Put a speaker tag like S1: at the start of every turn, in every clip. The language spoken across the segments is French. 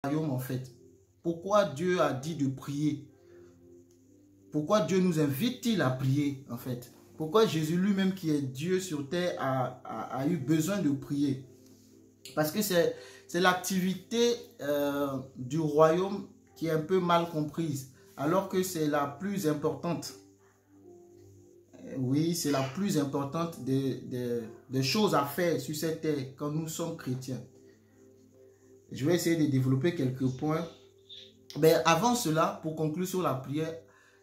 S1: royaume en fait? Pourquoi Dieu a dit de prier? Pourquoi Dieu nous invite-t-il à prier en fait? Pourquoi Jésus lui-même qui est Dieu sur terre a eu besoin de prier? Parce que c'est l'activité du royaume qui est un peu mal comprise, alors que c'est la plus importante. Oui, c'est la plus importante des choses à faire sur cette terre quand nous sommes chrétiens. Je vais essayer de développer quelques points. Mais avant cela, pour conclure sur la prière,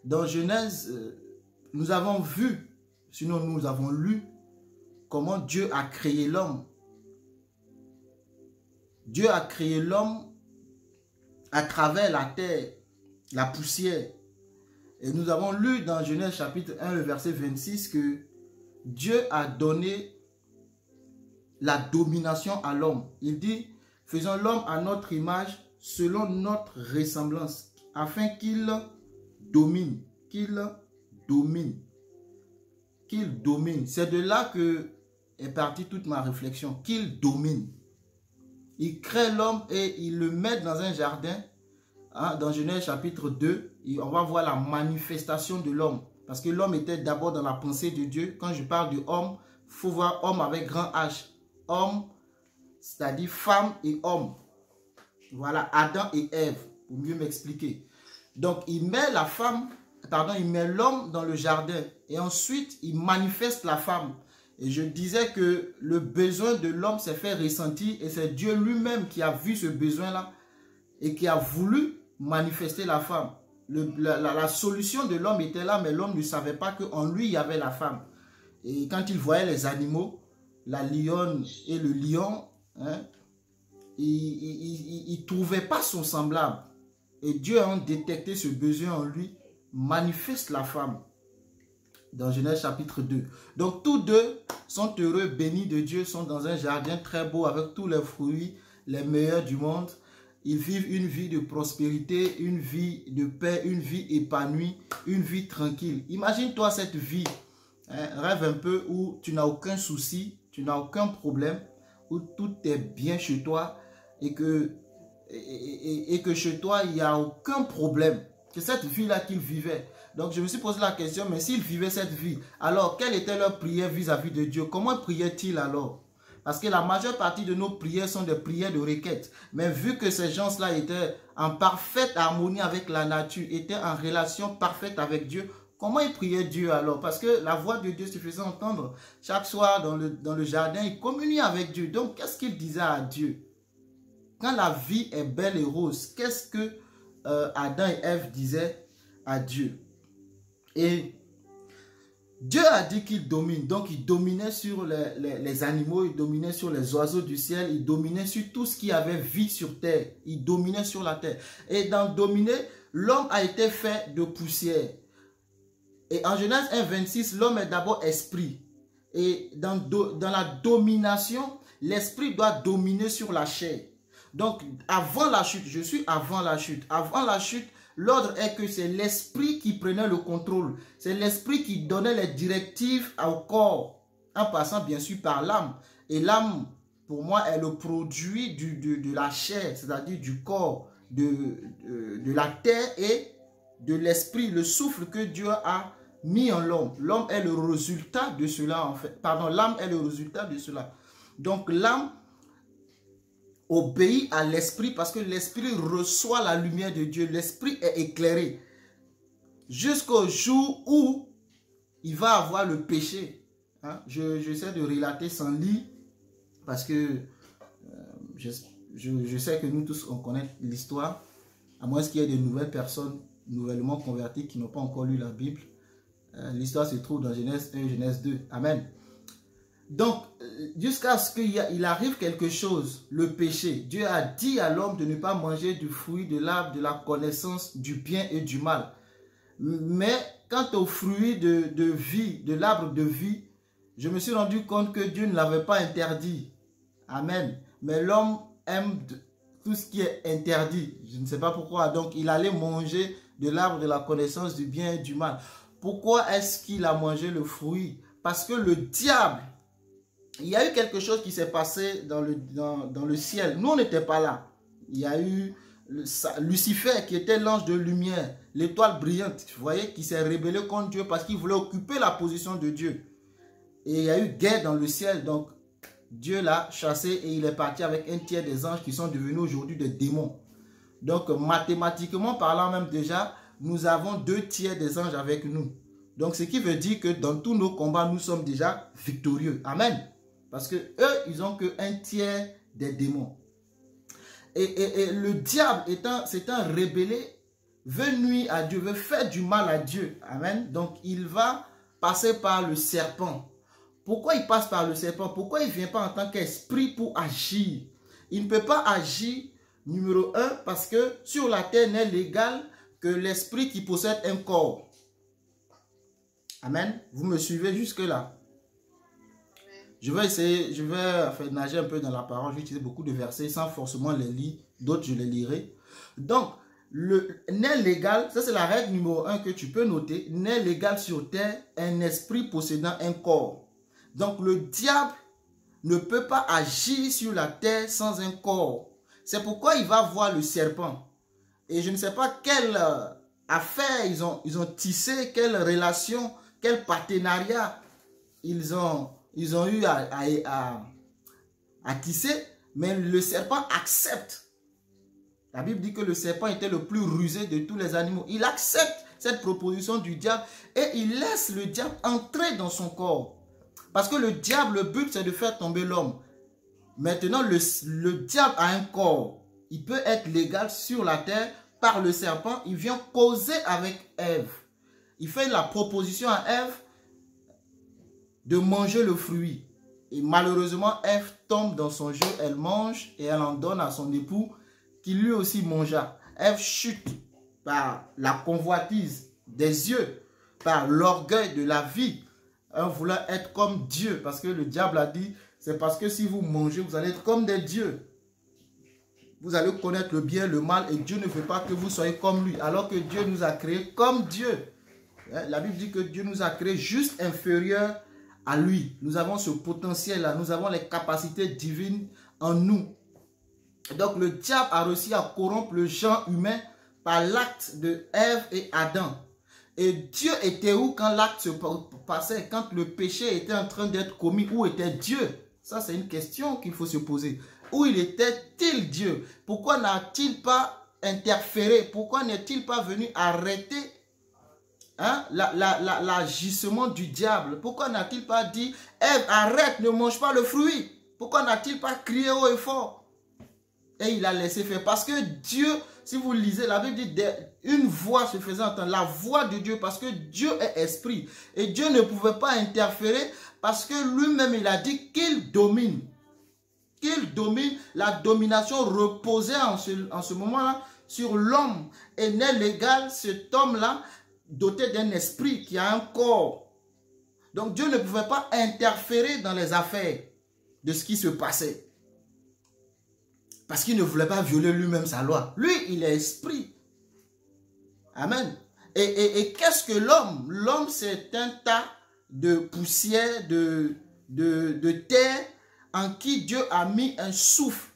S1: dans Genèse, nous avons vu, sinon nous avons lu, comment Dieu a créé l'homme. Dieu a créé l'homme à travers la terre, la poussière. Et nous avons lu dans Genèse chapitre 1, le verset 26, que Dieu a donné la domination à l'homme. Il dit, faisons l'homme à notre image, selon notre ressemblance, afin qu'il domine, qu'il domine. C'est de là que est partie toute ma réflexion, qu'il domine. Il crée l'homme et il le met dans un jardin. Hein, dans Genèse chapitre 2, on va voir la manifestation de l'homme. Parce que l'homme était d'abord dans la pensée de Dieu. Quand je parle de homme, il faut voir homme avec grand H. Homme, c'est-à-dire femme et homme. Voilà, Adam et Ève, pour mieux m'expliquer. Donc, il met la femme, il met l'homme dans le jardin. Et ensuite, il manifeste la femme. Et je disais que le besoin de l'homme s'est fait ressentir. Et c'est Dieu lui-même qui a vu ce besoin-là. Et qui a voulu manifester la femme. La solution de l'homme était là, mais l'homme ne savait pas qu'en lui, il y avait la femme. Et quand il voyait les animaux, la lionne et le lion, hein, il ne trouvait pas son semblable. Et Dieu a détecté ce besoin en lui, manifeste la femme. Dans Genèse chapitre 2. Donc tous deux sont heureux, bénis de Dieu, sont dans un jardin très beau avec tous les fruits, les meilleurs du monde. Ils vivent une vie de prospérité, une vie de paix, une vie épanouie, une vie tranquille. Imagine-toi cette vie, hein, rêve un peu où tu n'as aucun souci, tu n'as aucun problème, où tout est bien chez toi et que chez toi, il n'y a aucun problème. C'est cette vie-là qu'ils vivaient. Donc je me suis posé la question, mais s'ils vivaient cette vie, alors quelle était leur prière vis-à-vis de Dieu? Comment priaient-ils alors? Parce que la majeure partie de nos prières sont des prières de requête. Mais vu que ces gens-là étaient en parfaite harmonie avec la nature, étaient en relation parfaite avec Dieu, comment ils priaient Dieu alors? Parce que la voix de Dieu se faisait entendre. Chaque soir dans le jardin, ils communiaient avec Dieu. Donc, qu'est-ce qu'ils disaient à Dieu? Quand la vie est belle et rose, qu'est-ce que Adam et Ève disaient à Dieu? Et Dieu a dit qu'il domine, donc il dominait sur les animaux, il dominait sur les oiseaux du ciel, il dominait sur tout ce qui avait vie sur terre, il dominait sur la terre. Et dans dominer, l'homme a été fait de poussière. Et en Genèse 1,26, l'homme est d'abord esprit. Et dans la domination, l'esprit doit dominer sur la chair. Donc avant la chute, je suis avant la chute. Avant la chute, l'ordre est que c'est l'esprit qui prenait le contrôle. C'est l'esprit qui donnait les directives au corps, en passant bien sûr par l'âme. Et l'âme, pour moi, est le produit de la chair, c'est-à-dire du corps, de la terre et de l'esprit, le souffle que Dieu a mis en l'homme. L'homme est le résultat de cela, en fait. Pardon, l'âme est le résultat de cela. Donc l'âme obéit à l'esprit parce que l'esprit reçoit la lumière de Dieu. L'esprit est éclairé jusqu'au jour où il va avoir le péché. Hein? J'essaie de relater sans lire parce que je sais que nous tous on connaît l'histoire, à moins qu'il y ait de nouvelles personnes nouvellement converties qui n'ont pas encore lu la Bible. L'histoire se trouve dans Genèse 1, Genèse 2. Amen. Donc, jusqu'à ce qu'il arrive quelque chose, le péché. Dieu a dit à l'homme de ne pas manger du fruit de l'arbre de la connaissance du bien et du mal. Mais quant au fruit de vie, de l'arbre de vie, je me suis rendu compte que Dieu ne l'avait pas interdit. Amen. Mais l'homme aime tout ce qui est interdit. Je ne sais pas pourquoi. Donc, il allait manger de l'arbre de la connaissance du bien et du mal. Pourquoi est-ce qu'il a mangé le fruit? Parce que le diable, il y a eu quelque chose qui s'est passé dans le ciel. Nous, on n'était pas là. Il y a eu Lucifer, qui était l'ange de lumière, l'étoile brillante, vous voyez, qui s'est rébellé contre Dieu parce qu'il voulait occuper la position de Dieu. Et il y a eu guerre dans le ciel, donc Dieu l'a chassé et il est parti avec un tiers des anges qui sont devenus aujourd'hui des démons. Donc mathématiquement parlant même déjà, nous avons 2 tiers des anges avec nous. Donc ce qui veut dire que dans tous nos combats, nous sommes déjà victorieux. Amen. Parce que eux, ils n'ont que 1 tiers des démons. Et le diable, c'est un rebellé, veut nuire à Dieu, veut faire du mal à Dieu. Amen. Donc il va passer par le serpent. Pourquoi il passe par le serpent? Pourquoi il ne vient pas en tant qu'esprit pour agir? Il ne peut pas agir, numéro 1, parce que sur la terre n'est légal que l'esprit qui possède un corps. Amen. Vous me suivez jusque-là? Je vais essayer, je vais nager un peu dans la parole. Je vais utiliser beaucoup de versets sans forcément les lire. D'autres, je les lirai. Donc, n'est légal, ça c'est la règle numéro 1 que tu peux noter. N'est légal sur terre un esprit possédant un corps. Donc, le diable ne peut pas agir sur la terre sans un corps. C'est pourquoi il va voir le serpent. Et je ne sais pas quelle affaire ils ont tissé, quelle relation, quel partenariat ils ont eu à tisser, mais le serpent accepte. La Bible dit que le serpent était le plus rusé de tous les animaux. Il accepte cette proposition du diable et il laisse le diable entrer dans son corps. Parce que le diable, le but, c'est de faire tomber l'homme. Maintenant, le diable a un corps. Il peut être légal sur la terre par le serpent. Il vient causer avec Ève. Il fait la proposition à Ève de manger le fruit. Et malheureusement, Ève tombe dans son jeu. Elle mange et elle en donne à son époux qui lui aussi mangea. Ève chute par la convoitise des yeux, par l'orgueil de la vie, en voulant être comme Dieu. Parce que le diable a dit, c'est parce que si vous mangez, vous allez être comme des dieux. Vous allez connaître le bien, le mal, et Dieu ne veut pas que vous soyez comme lui, alors que Dieu nous a créés comme Dieu. La Bible dit que Dieu nous a créés juste inférieurs à lui. Nous avons ce potentiel-là, nous avons les capacités divines en nous. Donc le diable a réussi à corrompre le genre humain par l'acte de Ève et Adam. Et Dieu était où quand l'acte se passait, quand le péché était en train d'être commis? Où était Dieu? Ça, c'est une question qu'il faut se poser. Où il était-il Dieu? Pourquoi n'a-t-il pas interféré? Pourquoi n'est-il pas venu arrêter l'agissement du diable? Pourquoi n'a-t-il pas dit, Ève, arrête, ne mange pas le fruit? Pourquoi n'a-t-il pas crié haut et fort? Et il a laissé faire. Parce que Dieu, si vous lisez, la Bible dit une voix se faisait entendre. La voix de Dieu, parce que Dieu est esprit. Et Dieu ne pouvait pas interférer parce que lui-même, il a dit qu'il domine. Qu'il domine. La domination reposait en ce moment-là sur l'homme. Et n'est légal cet homme-là doté d'un esprit qui a un corps. Donc Dieu ne pouvait pas interférer dans les affaires de ce qui se passait. Parce qu'il ne voulait pas violer lui-même sa loi. Lui, il est esprit. Amen. Et qu'est-ce que l'homme? L'homme, c'est un tas de poussière, de terre en qui Dieu a mis un souffle.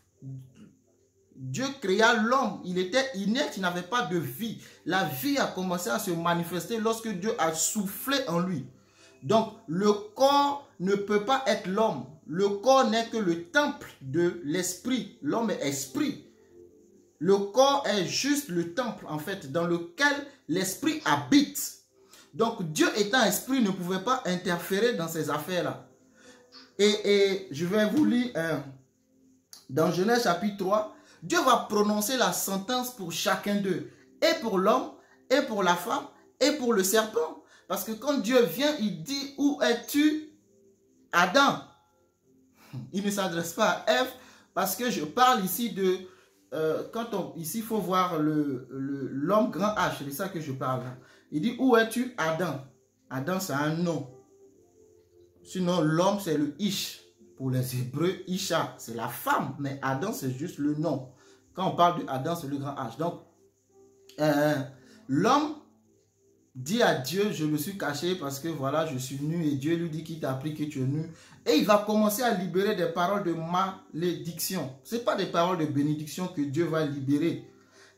S1: Dieu créa l'homme. Il était inerte, il n'avait pas de vie. La vie a commencé à se manifester lorsque Dieu a soufflé en lui. Donc, le corps ne peut pas être l'homme. Le corps n'est que le temple de l'esprit. L'homme est esprit. Le corps est juste le temple, en fait, dans lequel l'esprit habite. Donc, Dieu étant esprit ne pouvait pas interférer dans ces affaires-là. Et je vais vous lire dans Genèse chapitre 3. Dieu va prononcer la sentence pour chacun d'eux. Et pour l'homme, et pour la femme, et pour le serpent. Parce que quand Dieu vient, il dit, où es-tu, Adam? Il ne s'adresse pas à Ève, parce que je parle ici de, ici il faut voir l'homme grand H, c'est ça que je parle. Il dit, où es-tu, Adam? Adam, c'est un nom. Sinon, l'homme, c'est le Ish. Pour les Hébreux, Isha, c'est la femme, mais Adam, c'est juste le nom. Quand on parle de Adam, c'est le grand H. Donc, l'homme dit à Dieu, je me suis caché parce que voilà, je suis nu. Et Dieu lui dit qu'il t'a appris que tu es nu. Et il va commencer à libérer des paroles de malédiction. Ce n'est pas des paroles de bénédiction que Dieu va libérer.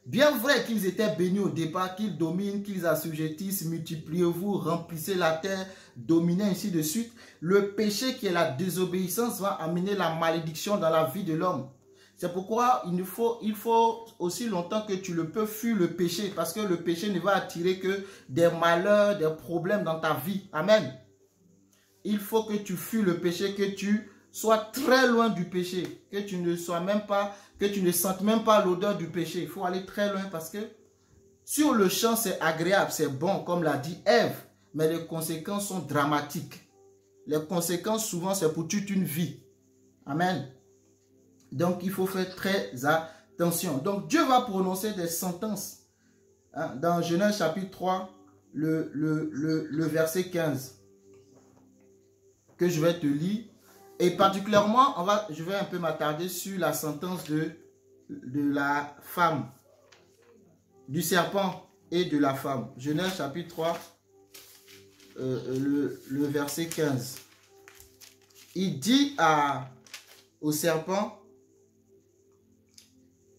S1: Bien vrai qu'ils étaient bénis au départ, qu'ils dominent, qu'ils assujettissent, multipliez-vous, remplissez la terre, dominez ainsi de suite. Le péché qui est la désobéissance va amener la malédiction dans la vie de l'homme. C'est pourquoi il faut aussi longtemps que tu le peux fuir le péché, parce que le péché ne va attirer que des malheurs, des problèmes dans ta vie. Amen. Il faut que tu fuis le péché, que tu sois très loin du péché, que tu ne sois même pas, que tu ne sentes même pas l'odeur du péché. Il faut aller très loin parce que sur le champ, c'est agréable, c'est bon, comme l'a dit Ève, mais les conséquences sont dramatiques. Les conséquences, souvent, c'est pour toute une vie. Amen. Donc, il faut faire très attention. Donc, Dieu va prononcer des sentences. Hein, dans Genèse chapitre 3, le verset 15, que je vais te lire. Et particulièrement, je vais un peu m'attarder sur la sentence de la femme, du serpent et de la femme. Genèse chapitre 3, le verset 15. Il dit au serpent,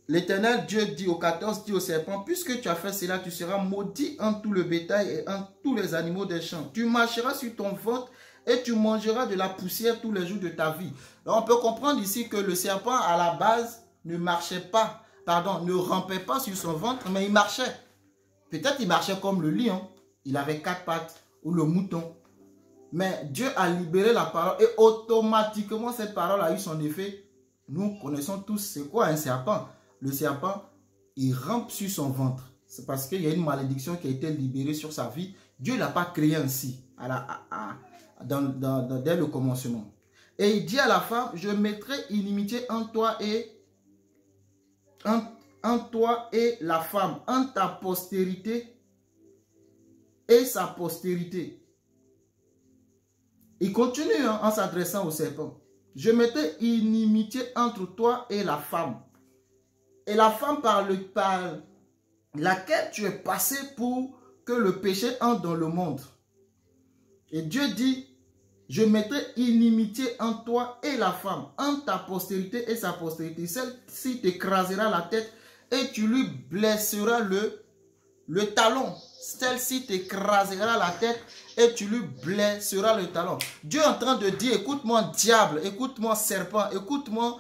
S1: l'Éternel Dieu dit au 14, dit au serpent, puisque tu as fait cela, tu seras maudit en tout le bétail et en tous les animaux des champs. Tu marcheras sur ton ventre et tu mangeras de la poussière tous les jours de ta vie. Donc on peut comprendre ici que le serpent à la base ne marchait pas, ne rampait pas sur son ventre, mais il marchait. Peut-être il marchait comme le lion, il avait 4 pattes, ou le mouton. Mais Dieu a libéré la parole et automatiquement cette parole a eu son effet. Nous connaissons tous c'est quoi un serpent. Le serpent, il rampe sur son ventre. C'est parce qu'il y a une malédiction qui a été libérée sur sa vie. Dieu ne l'a pas créé ainsi, dès le commencement. Et il dit à la femme, je mettrai inimitié en toi et la femme, en ta postérité et sa postérité. Il continue en s'adressant au serpent. Je mettrai inimitié entre toi et la femme. Et la femme par laquelle tu es passé pour que le péché entre dans le monde. Et Dieu dit, je mettrai inimitié en toi et la femme, en ta postérité et sa postérité. Celle-ci t'écrasera la tête et tu lui blesseras le talon. Celle-ci t'écrasera la tête et tu lui blesseras le talon. Dieu est en train de dire, écoute-moi diable, écoute-moi serpent, écoute-moi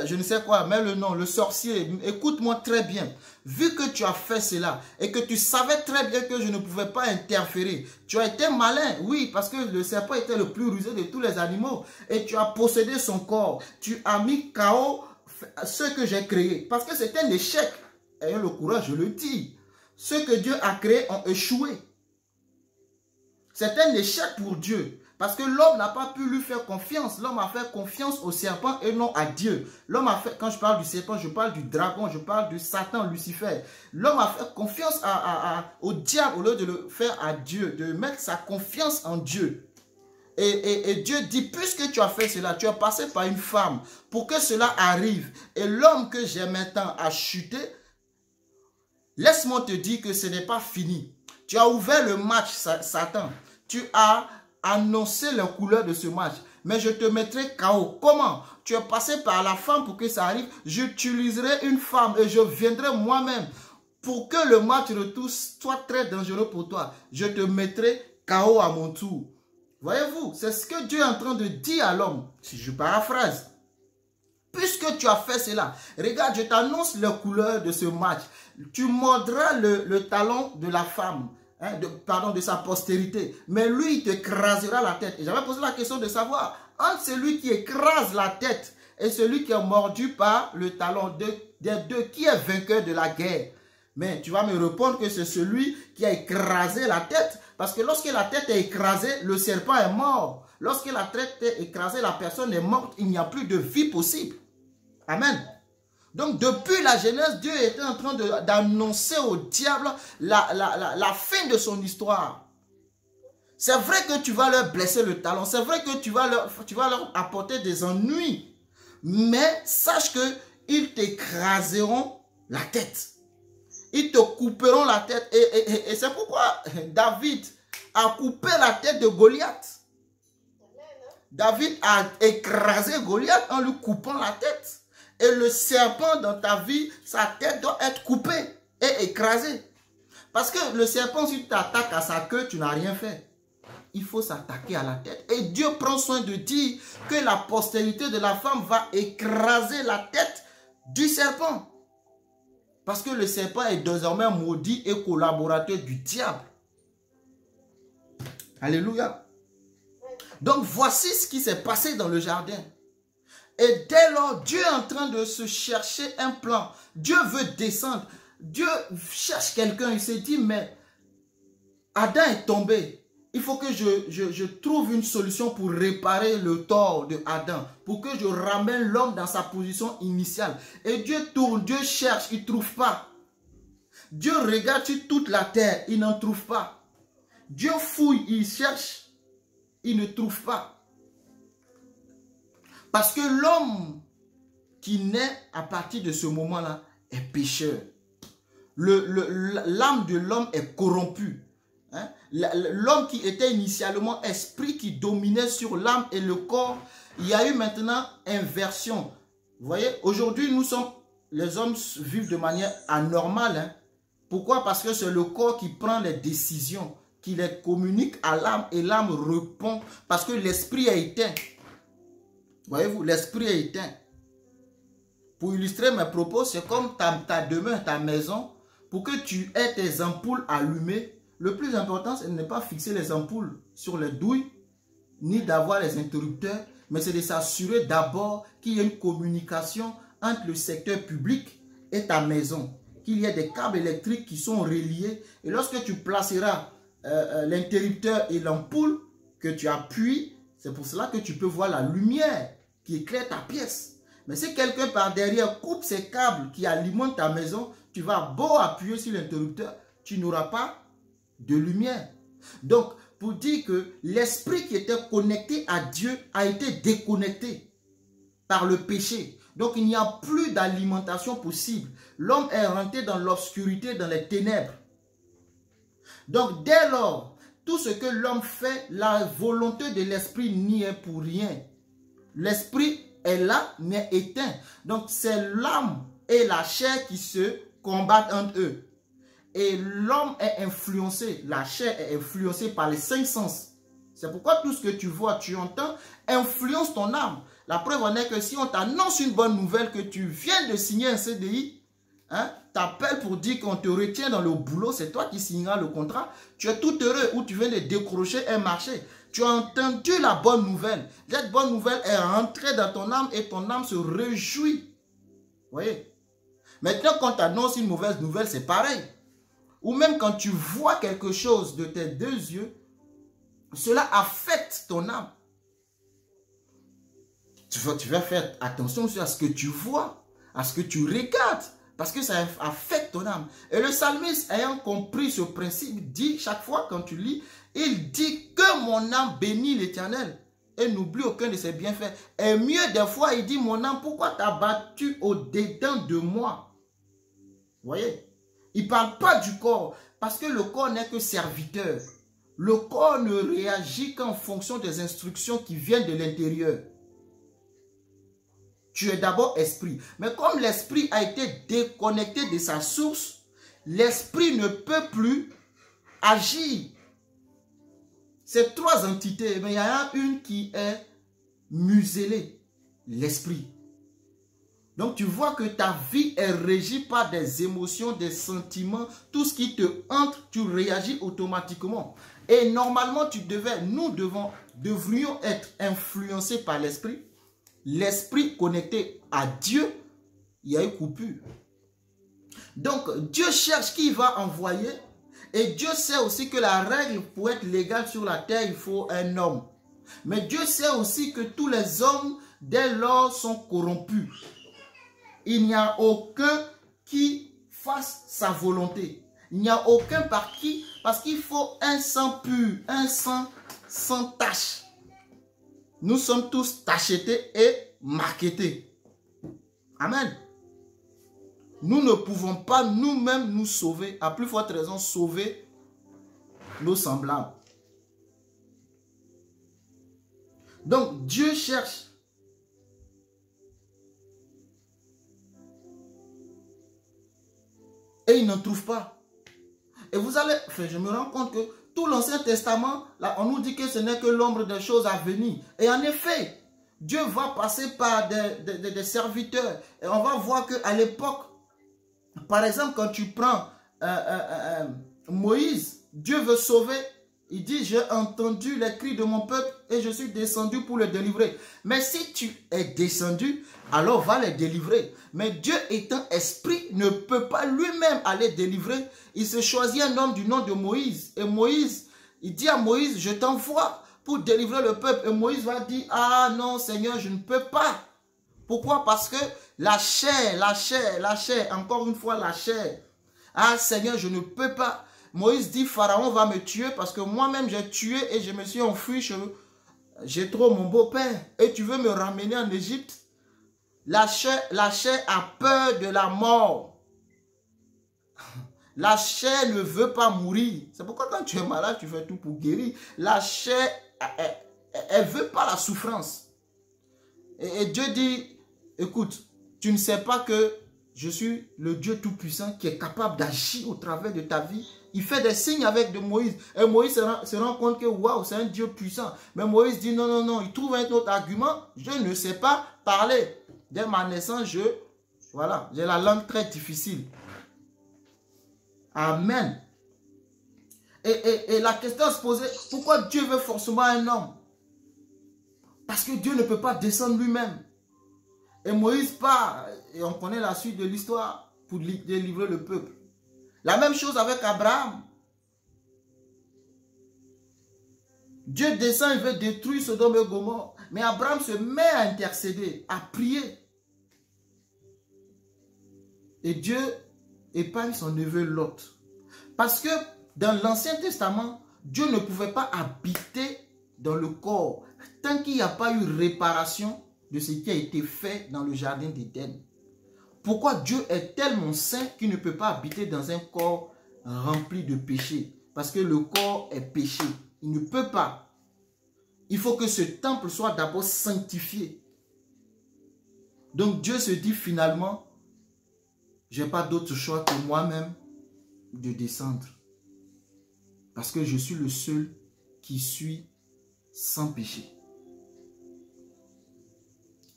S1: je ne sais quoi, mais le nom, le sorcier, écoute-moi très bien. Vu que tu as fait cela et que tu savais très bien que je ne pouvais pas interférer, tu as été malin, oui, parce que le serpent était le plus rusé de tous les animaux et tu as possédé son corps. Tu as mis KO ce que j'ai créé parce que c'était l'échec. Ayant le courage, je le dis. Ceux que Dieu a créés ont échoué. C'est un échec pour Dieu. Parce que l'homme n'a pas pu lui faire confiance. L'homme a fait confiance au serpent et non à Dieu. L'homme a fait, quand je parle du serpent, je parle du dragon, je parle du Satan, Lucifer. L'homme a fait confiance au diable au lieu de le faire à Dieu, de mettre sa confiance en Dieu. Et Dieu dit, puisque tu as fait cela, tu as passé par une femme pour que cela arrive. Et l'homme que j'ai maintenant a chuté. Laisse-moi te dire que ce n'est pas fini. Tu as ouvert le match, Satan. Tu as annoncé la couleur de ce match. Mais je te mettrai KO. Comment? Tu es passé par la femme pour que ça arrive. J'utiliserai une femme et je viendrai moi-même pour que le match retour soit très dangereux pour toi. Je te mettrai KO à mon tour. Voyez-vous, c'est ce que Dieu est en train de dire à l'homme. Si je paraphrase. Puisque tu as fait cela, regarde, je t'annonce la couleur de ce match. Tu mordras le talon de la femme, hein, de sa postérité. Mais lui, il t'écrasera la tête. Et j'avais posé la question de savoir, entre celui qui écrase la tête et celui qui est mordu par le talon, des deux, qui est vainqueur de la guerre? Mais tu vas me répondre que c'est celui qui a écrasé la tête. Parce que lorsque la tête est écrasée, le serpent est mort. Lorsque la tête est écrasée, la personne est morte. Il n'y a plus de vie possible. Amen. Donc, depuis la Genèse, Dieu était en train d'annoncer au diable la fin de son histoire. C'est vrai que tu vas leur blesser le talon. C'est vrai que tu vas leur apporter des ennuis. Mais sache qu'ils t'écraseront la tête. Ils te couperont la tête. Et c'est pourquoi David a coupé la tête de Goliath. David a écrasé Goliath en lui coupant la tête. Et le serpent dans ta vie, sa tête doit être coupée. écraser. Parce que le serpent, si tu t'attaques à sa queue, tu n'as rien fait. Il faut s'attaquer à la tête. Et Dieu prend soin de dire que la postérité de la femme va écraser la tête du serpent. Parce que le serpent est désormais maudit et collaborateur du diable. Alléluia. Donc voici ce qui s'est passé dans le jardin. Et dès lors, Dieu est en train de se chercher un plan. Dieu veut descendre. Dieu cherche quelqu'un. Il s'est dit, mais Adam est tombé. Il faut que je trouve une solution pour réparer le tort de Adam. Pour que je ramène l'homme dans sa position initiale. Et Dieu tourne, Dieu cherche, il ne trouve pas. Dieu regarde sur toute la terre, il n'en trouve pas. Dieu fouille, il cherche, il ne trouve pas. Parce que l'homme qui naît à partir de ce moment-là est pécheur. L'âme de l'homme est corrompue. Hein? L'homme qui était initialement esprit qui dominait sur l'âme et le corps, il y a eu maintenant inversion. Vous voyez, aujourd'hui, les hommes vivent de manière anormale. Hein? Pourquoi? Parce que c'est le corps qui prend les décisions, qui les communique à l'âme et l'âme répond parce que l'esprit est éteint. Voyez-vous, l'esprit est éteint. Pour illustrer mes propos, c'est comme ta demeure, ta maison. Pour que tu aies tes ampoules allumées, le plus important, c'est de ne pas fixer les ampoules sur les douilles, ni d'avoir les interrupteurs, mais c'est de s'assurer d'abord qu'il y ait une communication entre le secteur public et ta maison. Qu'il y ait des câbles électriques qui sont reliés. Et lorsque tu placeras l'interrupteur et l'ampoule que tu appuies, c'est pour cela que tu peux voir la lumière qui éclaire ta pièce. Mais si quelqu'un par derrière coupe ces câbles qui alimentent ta maison, tu vas beau appuyer sur l'interrupteur, tu n'auras pas de lumière. Donc, pour dire que l'esprit qui était connecté à Dieu a été déconnecté par le péché. Donc, il n'y a plus d'alimentation possible. L'homme est rentré dans l'obscurité, dans les ténèbres. Donc, dès lors, tout ce que l'homme fait, la volonté de l'esprit n'y est pour rien. L'esprit est là, mais éteint. Donc, c'est l'âme et la chair qui se combattent entre eux. Et l'homme est influencé, la chair est influencée par les 5 sens. C'est pourquoi tout ce que tu vois, tu entends, influence ton âme. La preuve en est que si on t'annonce une bonne nouvelle que tu viens de signer un CDI, hein, t'appelles pour dire qu'on te retient dans le boulot, c'est toi qui signeras le contrat. Tu es tout heureux ou tu viens de décrocher un marché. Tu as entendu la bonne nouvelle. Cette bonne nouvelle est rentrée dans ton âme et ton âme se réjouit. Vous voyez? Maintenant, quand tu annonces une mauvaise nouvelle, c'est pareil. Ou même quand tu vois quelque chose de tes deux yeux, cela affecte ton âme. Tu vas faire attention à ce que tu vois, à ce que tu regardes, parce que ça affecte ton âme. Et le psalmiste, ayant compris ce principe, dit chaque fois quand tu lis, il dit que mon âme bénit l'Éternel et n'oublie aucun de ses bienfaits. Et mieux des fois, il dit, mon âme, pourquoi t'as battu au-dedans de moi? Vous voyez? Il ne parle pas du corps, parce que le corps n'est que serviteur. Le corps ne réagit qu'en fonction des instructions qui viennent de l'intérieur. Tu es d'abord esprit. Mais comme l'esprit a été déconnecté de sa source, l'esprit ne peut plus agir. C'est 3 entités, mais il y en a une qui est muselée, l'esprit. Donc tu vois que ta vie est régie par des émotions, des sentiments, tout ce qui te entre, tu réagis automatiquement. Et normalement, nous devrions être influencés par l'esprit. L'esprit connecté à Dieu, il y a eu coupure. Donc Dieu cherche qui il va envoyer. Et Dieu sait aussi que la règle pour être légal sur la terre, il faut un homme. Mais Dieu sait aussi que tous les hommes, dès lors, sont corrompus. Il n'y a aucun qui fasse sa volonté. Il n'y a aucun par qui, parce qu'il faut un sang pur, un sang sans tache. Nous sommes tous tachetés et marketés. Amen. Nous ne pouvons pas nous-mêmes nous sauver, à plus forte raison sauver nos semblables. Donc Dieu cherche Et ils n'en trouvent pas. Et vous allez, enfin, je me rends compte que tout l'Ancien Testament, là, on nous dit que ce n'est que l'ombre des choses à venir. Et en effet, Dieu va passer par des serviteurs. Et on va voir qu'à l'époque, par exemple, quand tu prends Moïse, Dieu veut sauver. Il dit, j'ai entendu les cris de mon peuple et je suis descendu pour le délivrer. Mais si tu es descendu, alors va les délivrer. Mais Dieu étant esprit, ne peut pas lui-même aller délivrer. Il se choisit un homme du nom de Moïse. Et Moïse, il dit à Moïse, je t'envoie pour délivrer le peuple. Et Moïse va dire, ah non Seigneur, je ne peux pas. Pourquoi? Parce que la chair, encore une fois la chair. Ah Seigneur, je ne peux pas. Moïse dit, Pharaon va me tuer parce que moi-même j'ai tué et je me suis enfui. J'ai trop mon beau-père. Et tu veux me ramener en Égypte? La chair a peur de la mort. La chair ne veut pas mourir. C'est pourquoi quand tu es malade, tu fais tout pour guérir. La chair, elle ne veut pas la souffrance. Et Dieu dit, écoute, tu ne sais pas que je suis le Dieu Tout-Puissant qui est capable d'agir au travers de ta vie. Il fait des signes avec de Moïse. Et Moïse se rend compte que waouh, c'est un Dieu puissant. Mais Moïse dit non, non, non. Il trouve un autre argument. Je ne sais pas parler. Dès ma naissance, voilà, j'ai la langue très difficile. Amen. Et la question se posait, pourquoi Dieu veut forcément un homme? Parce que Dieu ne peut pas descendre lui-même. Et Moïse part, et on connaît la suite de l'histoire, pour délivrer le peuple. La même chose avec Abraham. Dieu descend, il veut détruire Sodome et Gomorrhe. Mais Abraham se met à intercéder, à prier. Et Dieu épargne son neveu Lot. Parce que dans l'Ancien Testament, Dieu ne pouvait pas habiter dans le corps tant qu'il n'y a pas eu réparation de ce qui a été fait dans le jardin d'Éden. Pourquoi Dieu est tellement saint qu'il ne peut pas habiter dans un corps rempli de péché? Parce que le corps est péché. Il ne peut pas. Il faut que ce temple soit d'abord sanctifié. Donc Dieu se dit finalement, je n'ai pas d'autre choix que moi-même de descendre. Parce que je suis le seul qui suis sans péché.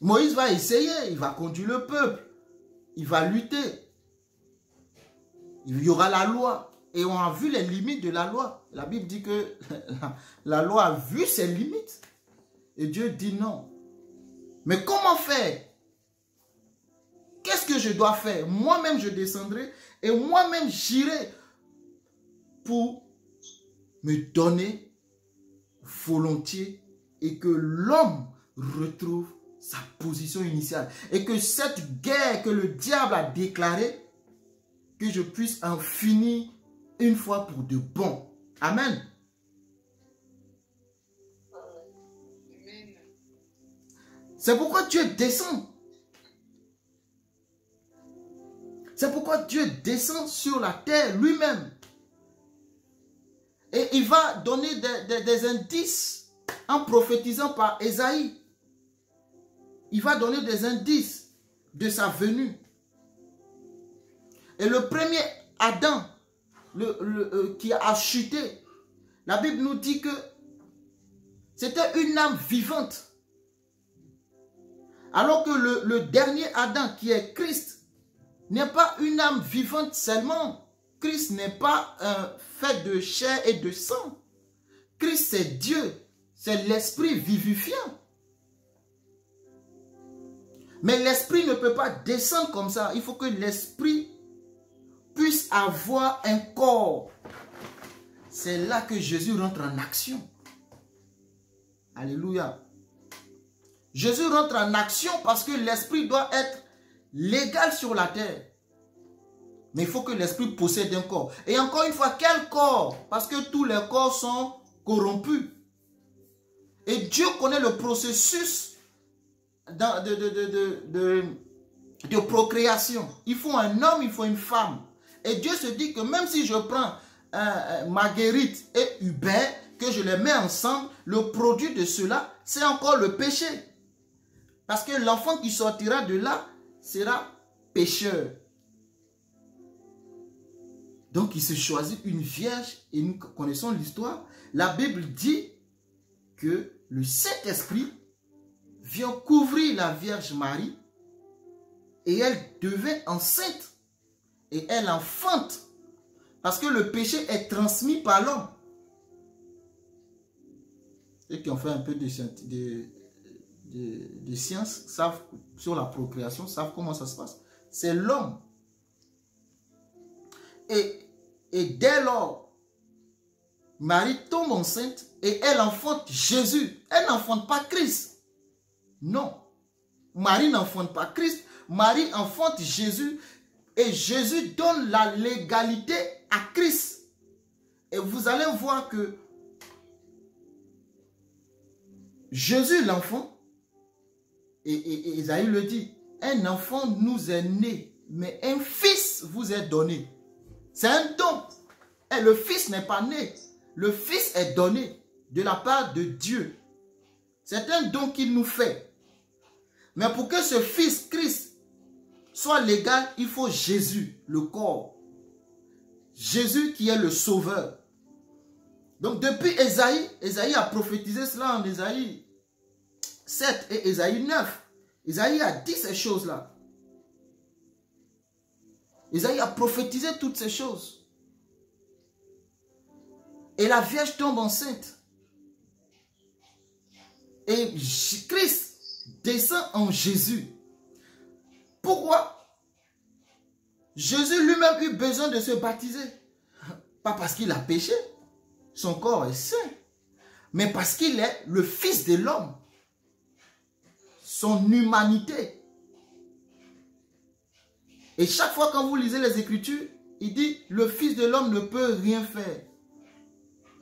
S1: Moïse va essayer, il va conduire le peuple. Il va lutter. Il y aura la loi. Et on a vu les limites de la loi. La Bible dit que la loi a vu ses limites. Et Dieu dit non. Mais comment faire? Qu'est-ce que je dois faire? Moi-même, je descendrai et moi-même, j'irai pour me donner volontiers et que l'homme retrouve sa position initiale. Et que cette guerre que le diable a déclarée, que je puisse en finir une fois pour de bon. Amen. C'est pourquoi Dieu descend. C'est pourquoi Dieu descend sur la terre lui-même. Et il va donner des indices en prophétisant par Ésaïe. Il va donner des indices de sa venue. Et le premier Adam qui a chuté, la Bible nous dit que c'était une âme vivante. Alors que le dernier Adam qui est Christ n'est pas une âme vivante seulement. Christ n'est pas fait de chair et de sang. Christ c'est Dieu, c'est l'esprit vivifiant. Mais l'esprit ne peut pas descendre comme ça. Il faut que l'esprit puisse avoir un corps. C'est là que Jésus rentre en action. Alléluia. Jésus rentre en action parce que l'esprit doit être légal sur la terre. Mais il faut que l'esprit possède un corps. Et encore une fois, quel corps? Parce que tous les corps sont corrompus. Et Dieu connaît le processus de procréation. Il faut un homme, il faut une femme. Et Dieu se dit que même si je prends Marguerite et Hubert, que je les mets ensemble, le produit de cela, c'est encore le péché. Parce que l'enfant qui sortira de là sera pécheur. Donc il se choisit une vierge et nous connaissons l'histoire. La Bible dit que le Saint-Esprit vient couvrir la Vierge Marie et elle devient enceinte et elle enfante parce que le péché est transmis par l'homme. Ceux qui ont fait un peu de science savent sur la procréation, savent comment ça se passe. C'est l'homme. Et dès lors, Marie tombe enceinte et elle enfante Jésus. Elle n'enfante pas Christ. Non. Marie n'enfante pas Christ. Marie enfante Jésus. Et Jésus donne la légalité à Christ. Et vous allez voir que Jésus, l'enfant, et Isaïe le dit, un enfant nous est né, mais un fils vous est donné. C'est un don. Et le fils n'est pas né. Le fils est donné de la part de Dieu. C'est un don qu'il nous fait. Mais pour que ce fils, Christ, soit légal, il faut Jésus, le corps. Jésus qui est le sauveur. Donc depuis Ésaïe, Ésaïe a prophétisé cela en Ésaïe 7 et Ésaïe 9. Ésaïe a dit ces choses-là. Ésaïe a prophétisé toutes ces choses. Et la Vierge tombe enceinte. Et Christ descend en Jésus. Pourquoi? Jésus lui-même eut besoin de se baptiser. Pas parce qu'il a péché. Son corps est saint. Mais parce qu'il est le Fils de l'homme. Son humanité. Et chaque fois quand vous lisez les Écritures, il dit le Fils de l'homme ne peut rien faire.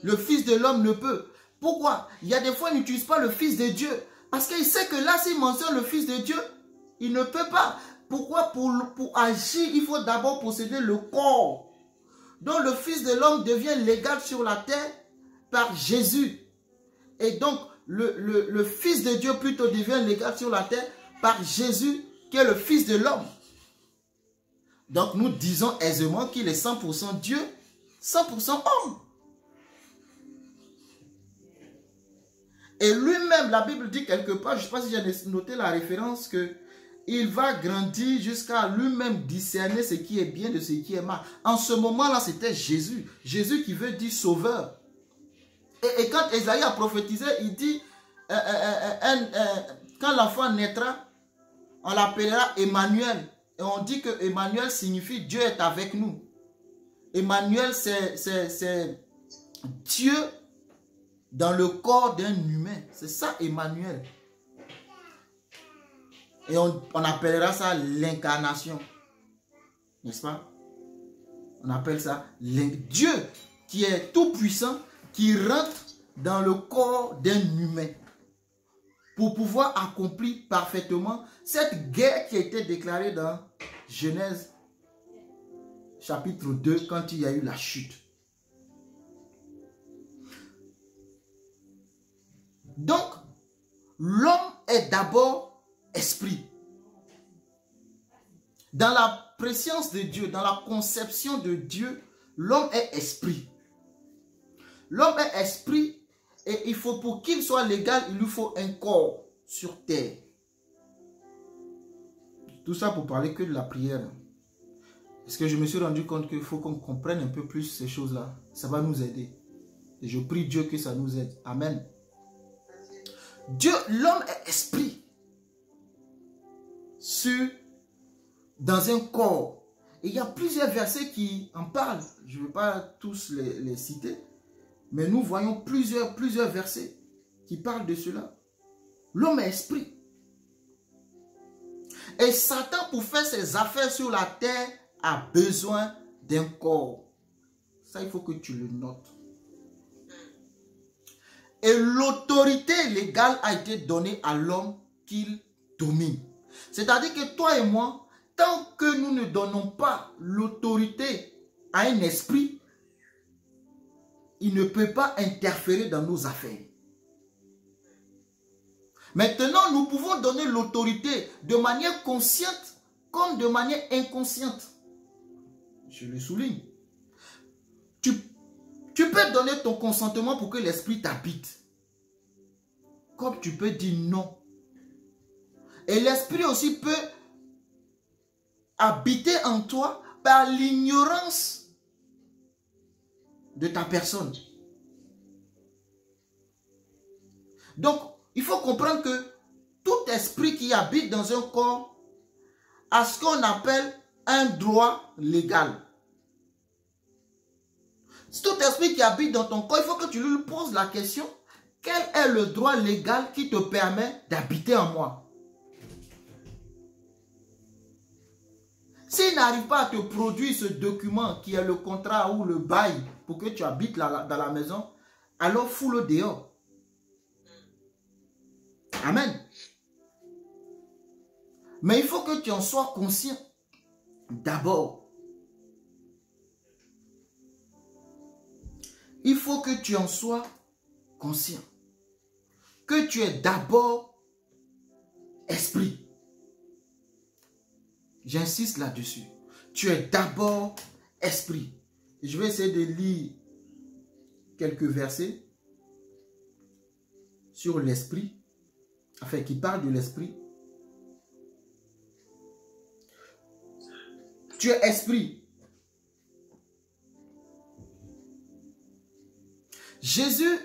S1: Le Fils de l'homme ne peut. Pourquoi? Il y a des fois, il n'utilise pas le Fils de Dieu. Parce qu'il sait que là, s'il mentionne le Fils de Dieu, il ne peut pas. Pourquoi? Pour agir, il faut d'abord posséder le corps. Donc, le Fils de l'homme devient légal sur la terre par Jésus. Et donc, le Fils de Dieu plutôt devient légal sur la terre par Jésus, qui est le Fils de l'homme. Donc, nous disons aisément qu'il est 100% Dieu, 100% homme. Et lui-même, la Bible dit quelque part, je ne sais pas si j'ai noté la référence, que il va grandir jusqu'à lui-même discerner ce qui est bien de ce qui est mal. En ce moment-là, c'était Jésus. Jésus qui veut dire sauveur. Et quand Ésaïe a prophétisé, il dit, quand l'enfant naîtra, on l'appellera Emmanuel. Et on dit que Emmanuel signifie Dieu est avec nous. Emmanuel, c'est Dieu dans le corps d'un humain. C'est ça Emmanuel. Et on appellera ça l'incarnation. N'est-ce pas? On appelle ça Dieu qui est tout puissant, qui rentre dans le corps d'un humain pour pouvoir accomplir parfaitement cette guerre qui a été déclarée dans Genèse chapitre 2 quand il y a eu la chute. Donc, l'homme est d'abord esprit. Dans la préscience de Dieu, dans la conception de Dieu, l'homme est esprit. L'homme est esprit et il faut, pour qu'il soit légal, il lui faut un corps sur terre. Tout ça pour parler que de la prière. Parce que je me suis rendu compte qu'il faut qu'on comprenne un peu plus ces choses-là. Ça va nous aider. Et je prie Dieu que ça nous aide. Amen. Dieu, l'homme est esprit. Dans un corps. Et il y a plusieurs versets qui en parlent. Je ne vais pas tous les citer. Mais nous voyons plusieurs versets qui parlent de cela. L'homme est esprit. Et Satan, pour faire ses affaires sur la terre, a besoin d'un corps. Ça, il faut que tu le notes. Et l'autorité légale a été donnée à l'homme qu'il domine. C'est-à-dire que toi et moi, tant que nous ne donnons pas l'autorité à un esprit, il ne peut pas interférer dans nos affaires. Maintenant, nous pouvons donner l'autorité de manière consciente comme de manière inconsciente. Je le souligne. Tu peux donner ton consentement pour que l'esprit t'habite. Comme tu peux dire non. Et l'esprit aussi peut habiter en toi par l'ignorance de ta personne. Donc, il faut comprendre que tout esprit qui habite dans un corps a ce qu'on appelle un droit légal. Tout esprit qui habite dans ton corps, il faut que tu lui poses la question, quel est le droit légal qui te permet d'habiter en moi? S'il n'arrive pas à te produire ce document qui est le contrat ou le bail pour que tu habites dans la maison, alors fous-le dehors. Amen. Mais il faut que tu en sois conscient d'abord. Il faut que tu en sois conscient. Que tu es d'abord esprit. J'insiste là-dessus. Tu es d'abord esprit. Je vais essayer de lire quelques versets sur l'esprit, enfin qui parlent de l'esprit. Tu es esprit. Jésus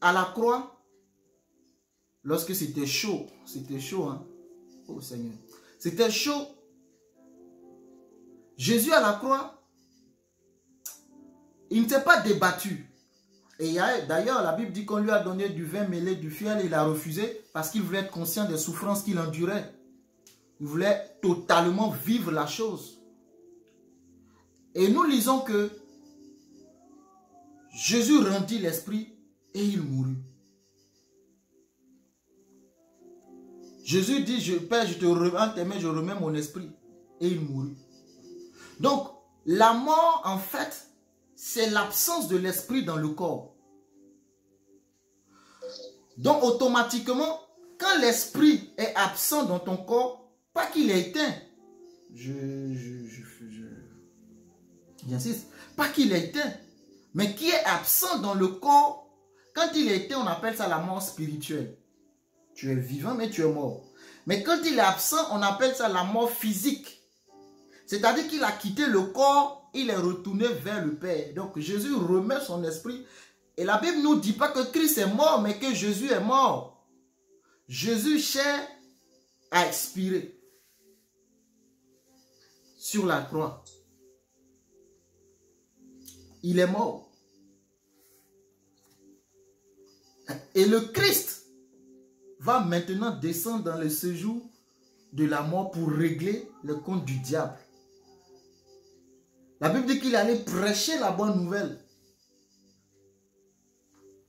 S1: à la croix, lorsque c'était chaud, hein? Oh Seigneur, c'était chaud. Jésus à la croix, il ne s'est pas débattu. Et d'ailleurs, la Bible dit qu'on lui a donné du vin mêlé du fiel et il a refusé parce qu'il voulait être conscient des souffrances qu'il endurait. Il voulait totalement vivre la chose. Et nous lisons que Jésus rendit l'esprit et il mourut. Jésus dit, Père, je te remets, je remets mon esprit. Et il mourut. Donc, la mort, en fait, c'est l'absence de l'esprit dans le corps. Donc, automatiquement, quand l'esprit est absent dans ton corps, pas qu'il est éteint. J'insiste. Pas qu'il est éteint, mais qui est absent dans le corps. Quand il est éteint, on appelle ça la mort spirituelle. Tu es vivant, mais tu es mort. Mais quand il est absent, on appelle ça la mort physique. C'est-à-dire qu'il a quitté le corps, il est retourné vers le Père. Donc Jésus remet son esprit. Et la Bible ne nous dit pas que Christ est mort, mais que Jésus est mort. Jésus cherche à expirer sur la croix. Il est mort. Et le Christ va maintenant descendre dans le séjour de la mort pour régler le compte du diable. La Bible dit qu'il allait prêcher la bonne nouvelle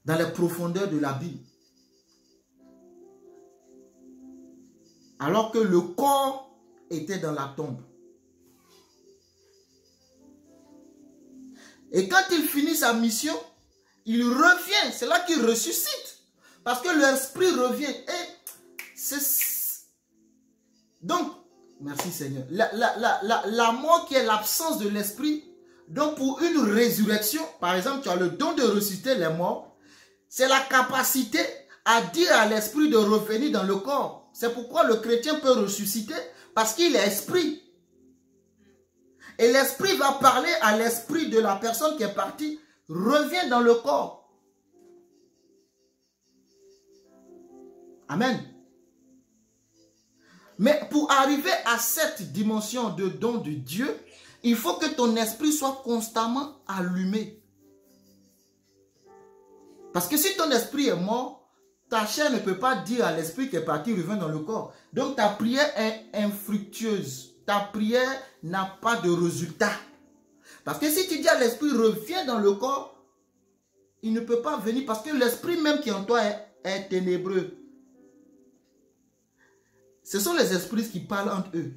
S1: dans les profondeurs de l'abîme. Alors que le corps était dans la tombe. Et quand il finit sa mission, il revient. C'est là qu'il ressuscite. Parce que l'esprit revient. Et donc, merci Seigneur. La mort qui est l'absence de l'esprit. Donc pour une résurrection, par exemple, tu as le don de ressusciter les morts. C'est la capacité à dire à l'esprit de revenir dans le corps. C'est pourquoi le chrétien peut ressusciter. Parce qu'il est esprit. Et l'esprit va parler à l'esprit de la personne qui est partie. Reviens dans le corps. Amen. Mais pour arriver à cette dimension de don de Dieu, il faut que ton esprit soit constamment allumé. Parce que si ton esprit est mort, ta chair ne peut pas dire à l'esprit qui est parti, reviens dans le corps. Donc ta prière est infructueuse. Ta prière n'a pas de résultat. Parce que si tu dis à l'esprit, reviens dans le corps, il ne peut pas venir parce que l'esprit même qui est en toi est ténébreux. Ce sont les esprits qui parlent entre eux.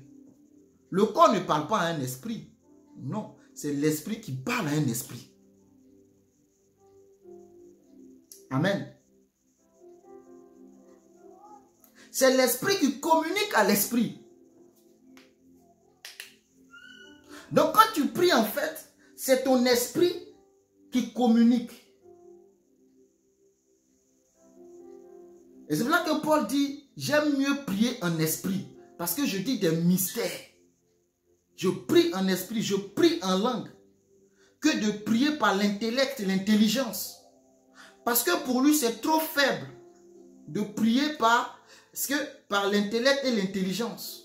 S1: Le corps ne parle pas à un esprit. Non, c'est l'esprit qui parle à un esprit. Amen. C'est l'esprit qui communique à l'esprit. Donc quand tu pries en fait, c'est ton esprit qui communiquent. Et c'est pour ça que Paul dit, j'aime mieux prier en esprit, parce que je dis des mystères. Je prie en esprit, je prie en langue, que de prier par l'intellect et l'intelligence. Parce que pour lui, c'est trop faible de prier par l'intellect et l'intelligence.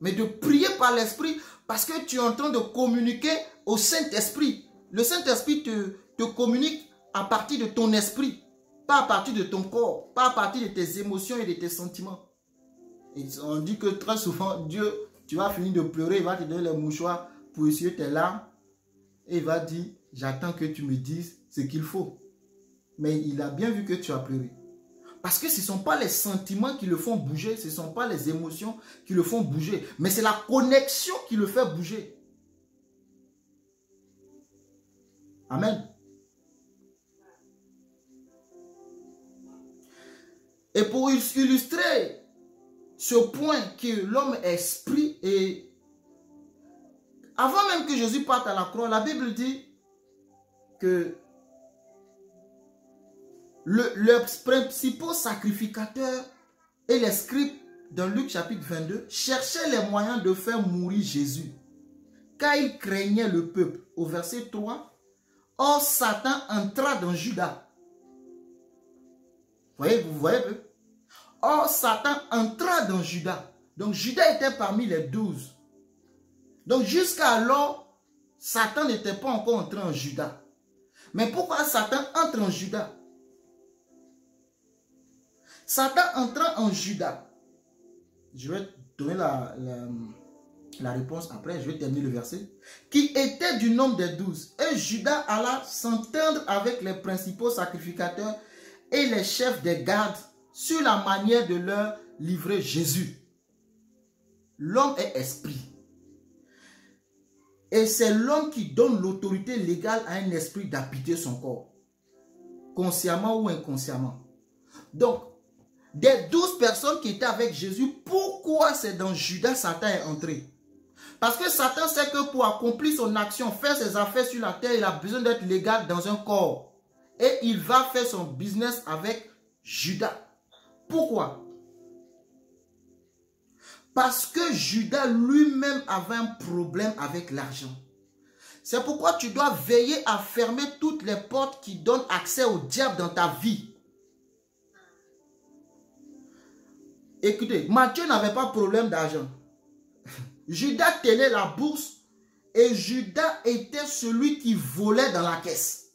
S1: Mais de prier par l'esprit, parce que tu es en train de communiquer au Saint-Esprit. Le Saint-Esprit te communique à partir de ton esprit, pas à partir de ton corps, pas à partir de tes émotions et de tes sentiments. Et on dit que très souvent, Dieu, tu vas finir de pleurer, il va te donner les mouchoirs pour essuyer tes larmes. Et il va dire, j'attends que tu me dises ce qu'il faut. Mais il a bien vu que tu as pleuré. Parce que ce ne sont pas les sentiments qui le font bouger, ce ne sont pas les émotions qui le font bouger, mais c'est la connexion qui le fait bouger. Amen. Et pour illustrer ce point que l'homme est esprit, et avant même que Jésus parte à la croix, la Bible dit que leurs principaux sacrificateurs et les scribes dans Luc chapitre 22 cherchaient les moyens de faire mourir Jésus, car ils craignaient le peuple. Au verset 3, or Satan entra dans Judas. Vous voyez un peu? Or Satan entra dans Judas. Donc Judas était parmi les 12. Donc jusqu'alors, Satan n'était pas encore entré en Judas. Mais pourquoi Satan entre en Judas? Satan entra en Judas. Je vais donner la réponse après, je vais terminer le verset. Qui était du nombre des 12. Et Judas alla s'entendre avec les principaux sacrificateurs et les chefs des gardes sur la manière de leur livrer Jésus. L'homme est esprit. Et c'est l'homme qui donne l'autorité légale à un esprit d'habiter son corps. Consciemment ou inconsciemment. Donc, des 12 personnes qui étaient avec Jésus, pourquoi c'est dans Judas Satan est entré? Parce que Satan sait que pour accomplir son action, faire ses affaires sur la terre, il a besoin d'être légal dans un corps. Et il va faire son business avec Judas. Pourquoi? Parce que Judas lui-même avait un problème avec l'argent. C'est pourquoi tu dois veiller à fermer toutes les portes qui donnent accès au diable dans ta vie. Écoutez, Matthieu n'avait pas de problème d'argent. Judas tenait la bourse et Judas était celui qui volait dans la caisse.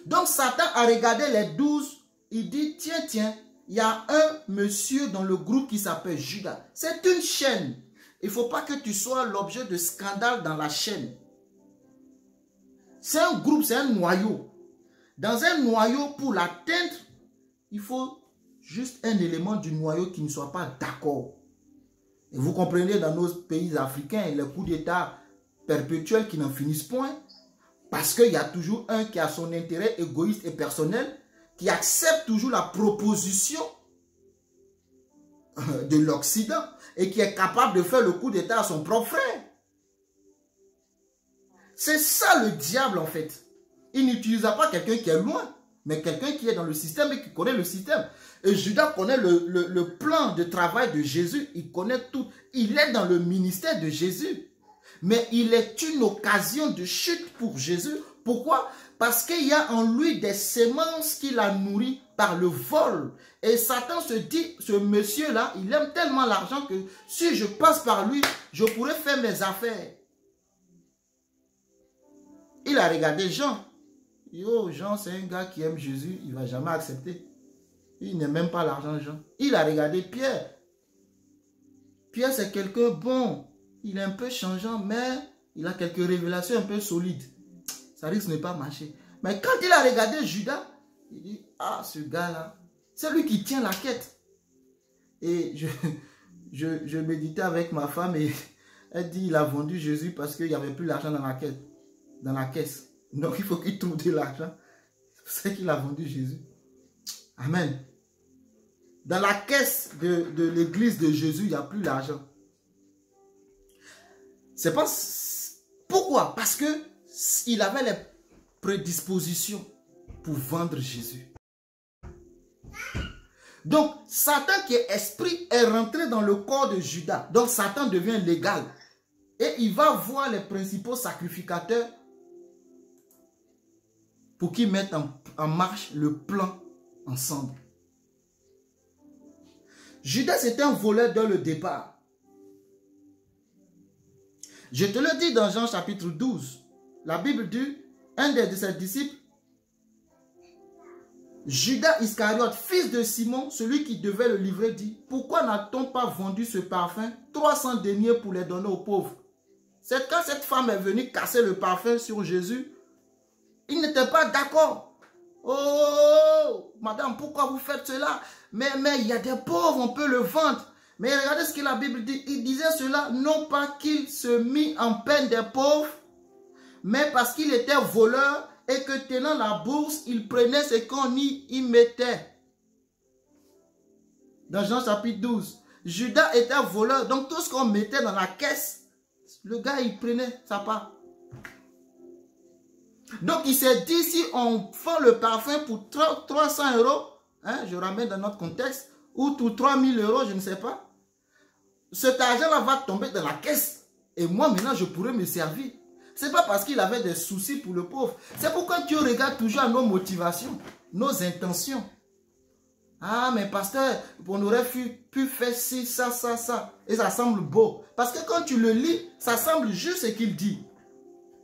S1: Donc Satan a regardé les 12, il dit, tiens, il y a un monsieur dans le groupe qui s'appelle Judas. C'est une chaîne. Il ne faut pas que tu sois l'objet de scandale dans la chaîne. C'est un groupe, c'est un noyau. Dans un noyau, pour l'atteindre, il faut juste un élément du noyau qui ne soit pas d'accord. Et vous comprenez, dans nos pays africains, les coups d'État perpétuels qui n'en finissent point, parce qu'il y a toujours un qui a son intérêt égoïste et personnel, qui accepte toujours la proposition de l'Occident et qui est capable de faire le coup d'État à son propre frère. C'est ça le diable en fait. Il n'utilise pas quelqu'un qui est loin, mais quelqu'un qui est dans le système et qui connaît le système. Et Judas connaît le plan de travail de Jésus, il connaît tout. Il est dans le ministère de Jésus. Mais il est une occasion de chute pour Jésus. Pourquoi? Parce qu'il y a en lui des semences qu'il a nourries par le vol. Et Satan se dit, ce monsieur-là, il aime tellement l'argent que si je passe par lui, je pourrais faire mes affaires. Il a regardé Jean. Yo, Jean, c'est un gars qui aime Jésus, il ne va jamais accepter. Il n'aime même pas l'argent, Jean. Il a regardé Pierre. Pierre, c'est quelqu'un bon. Il est un peu changeant, mais il a quelques révélations un peu solides. Ça risque de ne pas marcher. Mais quand il a regardé Judas, il dit, ah, ce gars-là, c'est lui qui tient la quête. Et je méditais avec ma femme et elle dit, il a vendu Jésus parce qu'il n'y avait plus l'argent dans la caisse. Donc il faut qu'il trouve de l'argent. C'est qu'il a vendu Jésus. Amen. Dans la caisse de l'église de Jésus, il n'y a plus l'argent. C'est pas... Pourquoi? Parce que il avait prédisposition pour vendre Jésus. Donc, Satan qui est esprit est rentré dans le corps de Judas. Donc, Satan devient légal. Et il va voir les principaux sacrificateurs pour qu'ils mettent en marche le plan ensemble. Judas était un voleur dès le départ. Je te le dis dans Jean chapitre 12. La Bible dit, un de ses disciples, Judas Iscariote, fils de Simon, celui qui devait le livrer, dit, pourquoi n'a-t-on pas vendu ce parfum 300 deniers pour les donner aux pauvres? C'est quand cette femme est venue casser le parfum sur Jésus, il n'était pas d'accord. Oh, madame, pourquoi vous faites cela? Mais il y a des pauvres, on peut le vendre. Mais regardez ce que la Bible dit. Il disait cela non pas qu'il se mit en peine des pauvres, mais parce qu'il était voleur et que tenant la bourse, il prenait ce qu'on y mettait. Dans Jean chapitre 12, Judas était voleur, donc tout ce qu'on mettait dans la caisse, le gars il prenait sa part. Donc il s'est dit, si on vend le parfum pour 300 €, hein, je ramène dans notre contexte, ou pour 3000 €, je ne sais pas, cet argent-là va tomber dans la caisse. Et moi maintenant je pourrais me servir. Ce n'est pas parce qu'il avait des soucis pour le pauvre. C'est pourquoi Dieu regarde toujours à nos motivations, nos intentions. Ah, mais pasteur, on aurait pu faire ci, ça, ça, ça. Et ça semble beau. Parce que quand tu le lis, ça semble juste ce qu'il dit.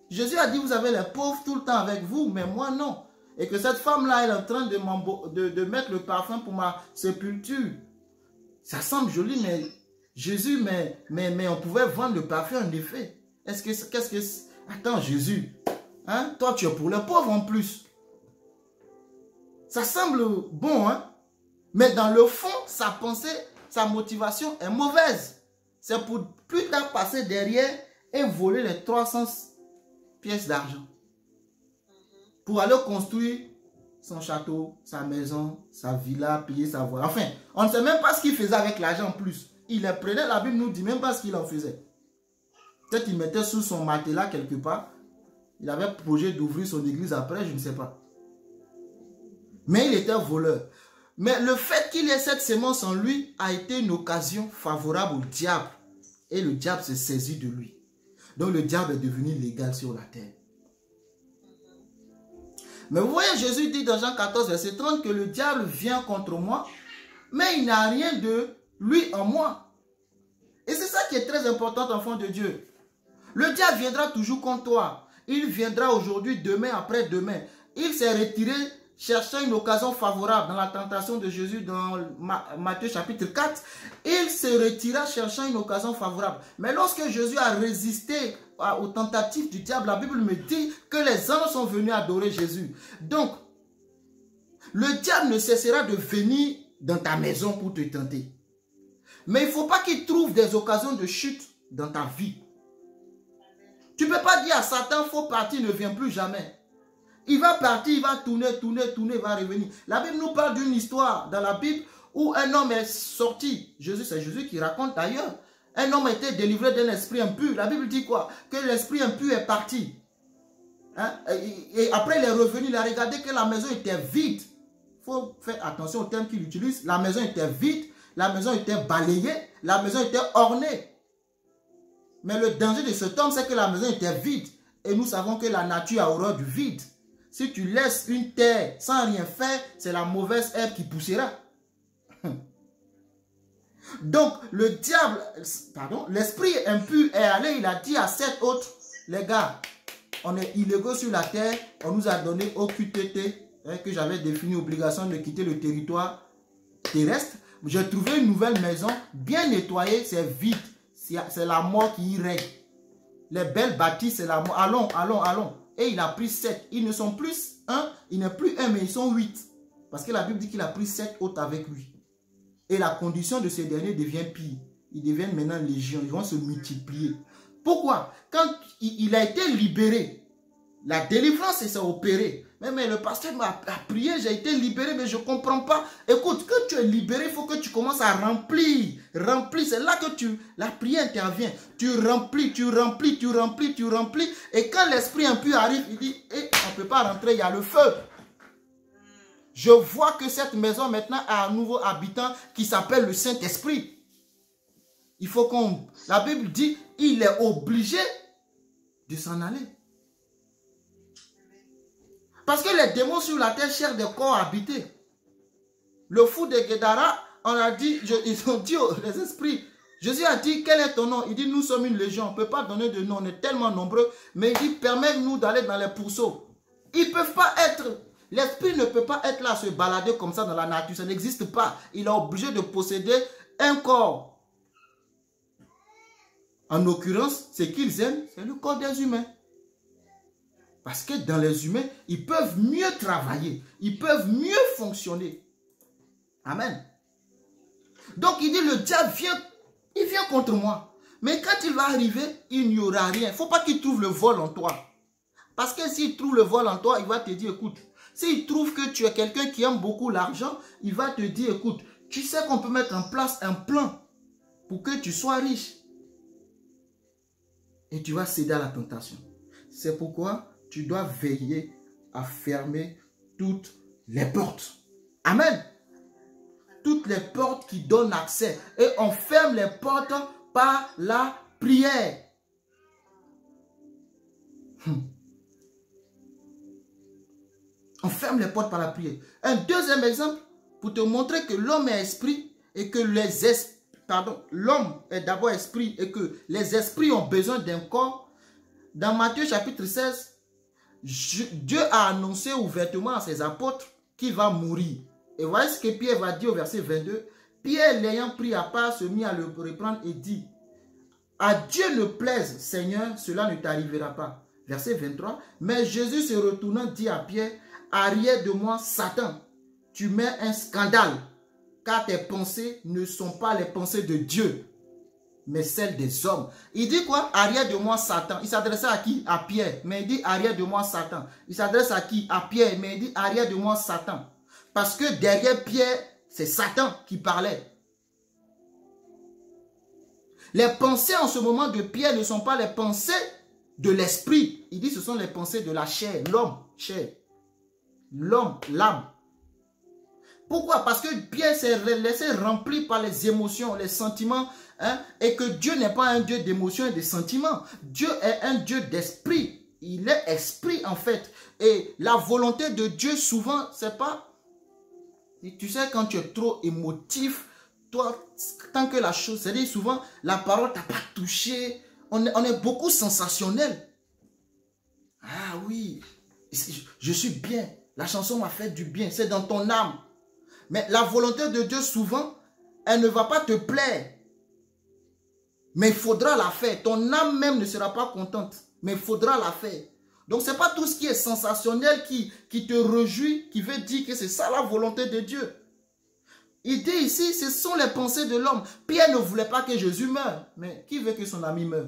S1: Jésus a dit, vous avez les pauvres tout le temps avec vous, mais moi non. Et que cette femme-là, elle est en train de mettre le parfum pour ma sépulture. Ça semble joli, mais Jésus, mais on pouvait vendre le parfum en effet. Qu'est-ce que... Attends, Jésus, hein? Toi, tu es pour les pauvres en plus. Ça semble bon, hein? Mais dans le fond, sa pensée, sa motivation est mauvaise. C'est pour plus tard passer derrière et voler les 300 pièces d'argent. Pour aller construire son château, sa maison, sa villa, payer sa voie. Enfin, on ne sait même pas ce qu'il faisait avec l'argent en plus. Il les prenait, la Bible nous dit même pas ce qu'il en faisait. Peut-être qu'il mettait sous son matelas quelque part. Il avait projet d'ouvrir son église après, je ne sais pas. Mais il était voleur. Mais le fait qu'il ait cette sémence en lui a été une occasion favorable au diable. Et le diable s'est saisi de lui. Donc le diable est devenu légal sur la terre. Mais vous voyez, Jésus dit dans Jean 14, verset 30 que le diable vient contre moi, mais il n'a rien de lui en moi. Et c'est ça qui est très important, enfant de Dieu. Le diable viendra toujours contre toi. Il viendra aujourd'hui, demain, après-demain. Il s'est retiré cherchant une occasion favorable dans la tentation de Jésus dans Matthieu chapitre 4. Il se retira cherchant une occasion favorable. Mais lorsque Jésus a résisté aux tentatives du diable, la Bible me dit que les anges sont venus adorer Jésus. Donc, le diable ne cessera de venir dans ta maison pour te tenter. Mais il ne faut pas qu'il trouve des occasions de chute dans ta vie. Tu ne peux pas dire à Satan, il faut partir, ne viens plus jamais. Il va partir, il va tourner, il va revenir. La Bible nous parle d'une histoire dans la Bible où un homme est sorti. C'est Jésus qui raconte d'ailleurs. Un homme a été délivré d'un esprit impur. La Bible dit quoi? Que l'esprit impur est parti. Hein? Et après il est revenu, il a regardé que la maison était vide. Il faut faire attention au terme qu'il utilise. La maison était vide, la maison était balayée, la maison était ornée. Mais le danger de cet homme, c'est que la maison était vide. Et nous savons que la nature a horreur du vide. Si tu laisses une terre sans rien faire, c'est la mauvaise herbe qui poussera. Donc, le diable, l'esprit impur est allé, il a dit à 7 autres, les gars, on est illégaux sur la terre, on nous a donné au QTT, que j'avais défini obligation de quitter le territoire terrestre. J'ai trouvé une nouvelle maison, bien nettoyée, c'est vide. C'est la mort qui y règne. Les belles bâtisses, c'est la mort. Allons, allons, allons. Et il a pris 7. Ils ne sont plus 1, il n'est plus 1, mais ils sont 8. Parce que la Bible dit qu'il a pris 7 autres avec lui. Et la condition de ces derniers devient pire. Ils deviennent maintenant légion. Ils vont se multiplier. Pourquoi? Quand il a été libéré, la délivrance s'est opérée. Mais le pasteur m'a prié, j'ai été libéré, mais je ne comprends pas. Écoute, quand tu es libéré, il faut que tu commences à remplir. Remplir, c'est là que la prière intervient. Tu remplis, tu remplis, tu remplis, tu remplis. Et quand l'esprit impur arrive, il dit, on ne peut peux pas rentrer, il y a le feu. Je vois que cette maison maintenant a un nouveau habitant qui s'appelle le Saint-Esprit. Il faut qu'on... La Bible dit, il est obligé de s'en aller. Parce que les démons sur la terre cherchent des corps habités. Le fou de Guédara, on a dit, ils ont dit les esprits, Jésus a dit, quel est ton nom? Il dit, nous sommes une légion, on ne peut pas donner de nom, on est tellement nombreux, mais il dit, permets-nous d'aller dans les pourceaux. Ils ne peuvent pas être, l'esprit ne peut pas être là, se balader comme ça dans la nature, ça n'existe pas. Il est obligé de posséder un corps. En l'occurrence, ce qu'ils aiment, c'est le corps des humains. Parce que dans les humains, ils peuvent mieux travailler, ils peuvent mieux fonctionner. Amen. Donc il dit, le diable vient, il vient contre moi. Mais quand il va arriver, il n'y aura rien. Il ne faut pas qu'il trouve le vol en toi. Parce que s'il trouve le vol en toi, il va te dire, écoute, s'il trouve que tu es quelqu'un qui aime beaucoup l'argent, il va te dire, écoute, tu sais qu'on peut mettre en place un plan pour que tu sois riche. Et tu vas céder à la tentation. C'est pourquoi tu dois veiller à fermer toutes les portes. Amen. Toutes les portes qui donnent accès. Et on ferme les portes par la prière. On ferme les portes par la prière. Un deuxième exemple, pour te montrer que l'homme est esprit et que l'homme est d'abord esprit et que les esprits ont besoin d'un corps. Dans Matthieu chapitre 16, Dieu a annoncé ouvertement à ses apôtres qu'il va mourir. Et voyez ce que Pierre va dire au verset 22. Pierre, l'ayant pris à part, se mit à le reprendre et dit, à Dieu ne plaise, Seigneur, cela ne t'arrivera pas. Verset 23. Mais Jésus se retournant dit à Pierre, arrière de moi, Satan, tu mets un scandale, car tes pensées ne sont pas les pensées de Dieu, mais celles des hommes. Il dit quoi? Arrière de moi, Satan. Il s'adressait à qui? À Pierre. Mais il dit arrière de moi, Satan. Il s'adresse à qui? À Pierre. Mais il dit arrière de moi, Satan. Parce que derrière Pierre, c'est Satan qui parlait. Les pensées en ce moment de Pierre ne sont pas les pensées de l'esprit. Il dit ce sont les pensées de la chair, l'homme, chair. L'homme, l'âme. Pourquoi? Parce que Pierre s'est laissé remplir par les émotions, les sentiments, hein, et que Dieu n'est pas un Dieu d'émotions et de sentiments. Dieu est un Dieu d'esprit. Il est esprit en fait. Et la volonté de Dieu souvent, c'est pas... Tu sais, quand tu es trop émotif, toi, tant que la chose, c'est-à-dire souvent, la parole t'a pas touché. On est beaucoup sensationnel. Ah oui, je suis bien. La chanson m'a fait du bien. C'est dans ton âme. Mais la volonté de Dieu, souvent, elle ne va pas te plaire. Mais il faudra la faire. Ton âme même ne sera pas contente. Mais il faudra la faire. Donc, ce n'est pas tout ce qui est sensationnel qui te réjouit, qui veut dire que c'est ça la volonté de Dieu. Il dit ici, ce sont les pensées de l'homme. Pierre ne voulait pas que Jésus meure. Mais qui veut que son ami meure?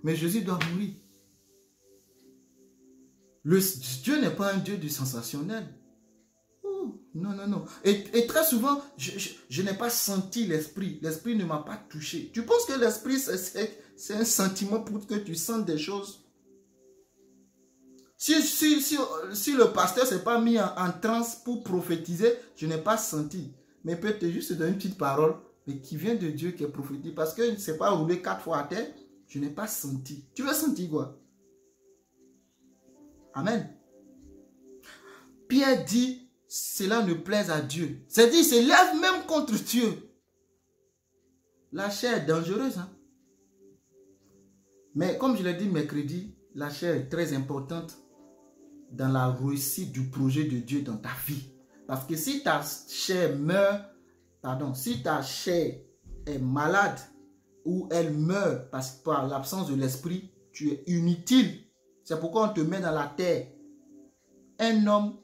S1: Mais Jésus doit mourir. Dieu n'est pas un Dieu du sensationnel. Oh, non, non, non. Et très souvent, je n'ai pas senti l'esprit. L'esprit ne m'a pas touché. Tu penses que l'esprit, c'est un sentiment pour que tu sentes des choses? Si le pasteur ne s'est pas mis en transe pour prophétiser, je n'ai pas senti. Mais peut-être juste dans une petite parole, mais qui vient de Dieu, qui est prophétique. Parce que ne s'est pas roulé 4 fois à terre, je n'ai pas senti. Tu veux sentir quoi? Amen. Pierre dit, cela ne plaise à Dieu. C'est-à-dire, il se lève même contre Dieu. La chair est dangereuse. Hein? Mais comme je l'ai dit mercredi, la chair est très importante dans la réussite du projet de Dieu dans ta vie. Parce que si ta chair meurt, si ta chair est malade ou elle meurt par l'absence de l'esprit, tu es inutile. C'est pourquoi on te met dans la terre. Un homme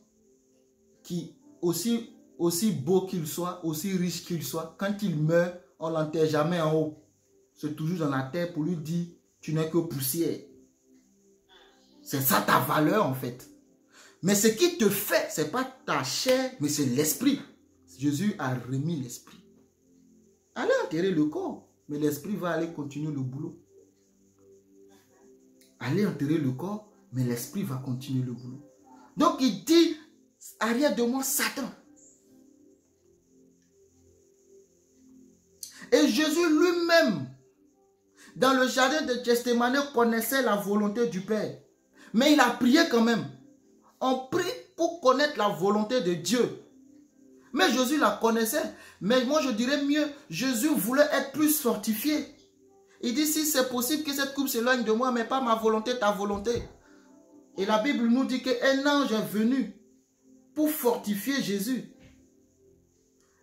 S1: qui, aussi beau qu'il soit, aussi riche qu'il soit, quand il meurt, on ne l'enterre jamais en haut. C'est toujours dans la terre pour lui dire, tu n'es que poussière. C'est ça ta valeur en fait. Mais ce qui te fait, ce n'est pas ta chair, mais c'est l'esprit. Jésus a remis l'esprit. Allez enterrer le corps, mais l'esprit va aller continuer le boulot. Allez enterrer le corps, Mais l'esprit va continuer le boulot. Donc il dit, arrière de moi, Satan. Et Jésus lui-même, dans le jardin de Gethsémani, connaissait la volonté du Père. Mais il a prié quand même. On prie pour connaître la volonté de Dieu. Mais Jésus la connaissait. Mais moi je dirais mieux, Jésus voulait être plus fortifié. Il dit, si c'est possible que cette coupe s'éloigne de moi, mais pas ma volonté, ta volonté. Et la Bible nous dit qu'un ange est venu pour fortifier Jésus.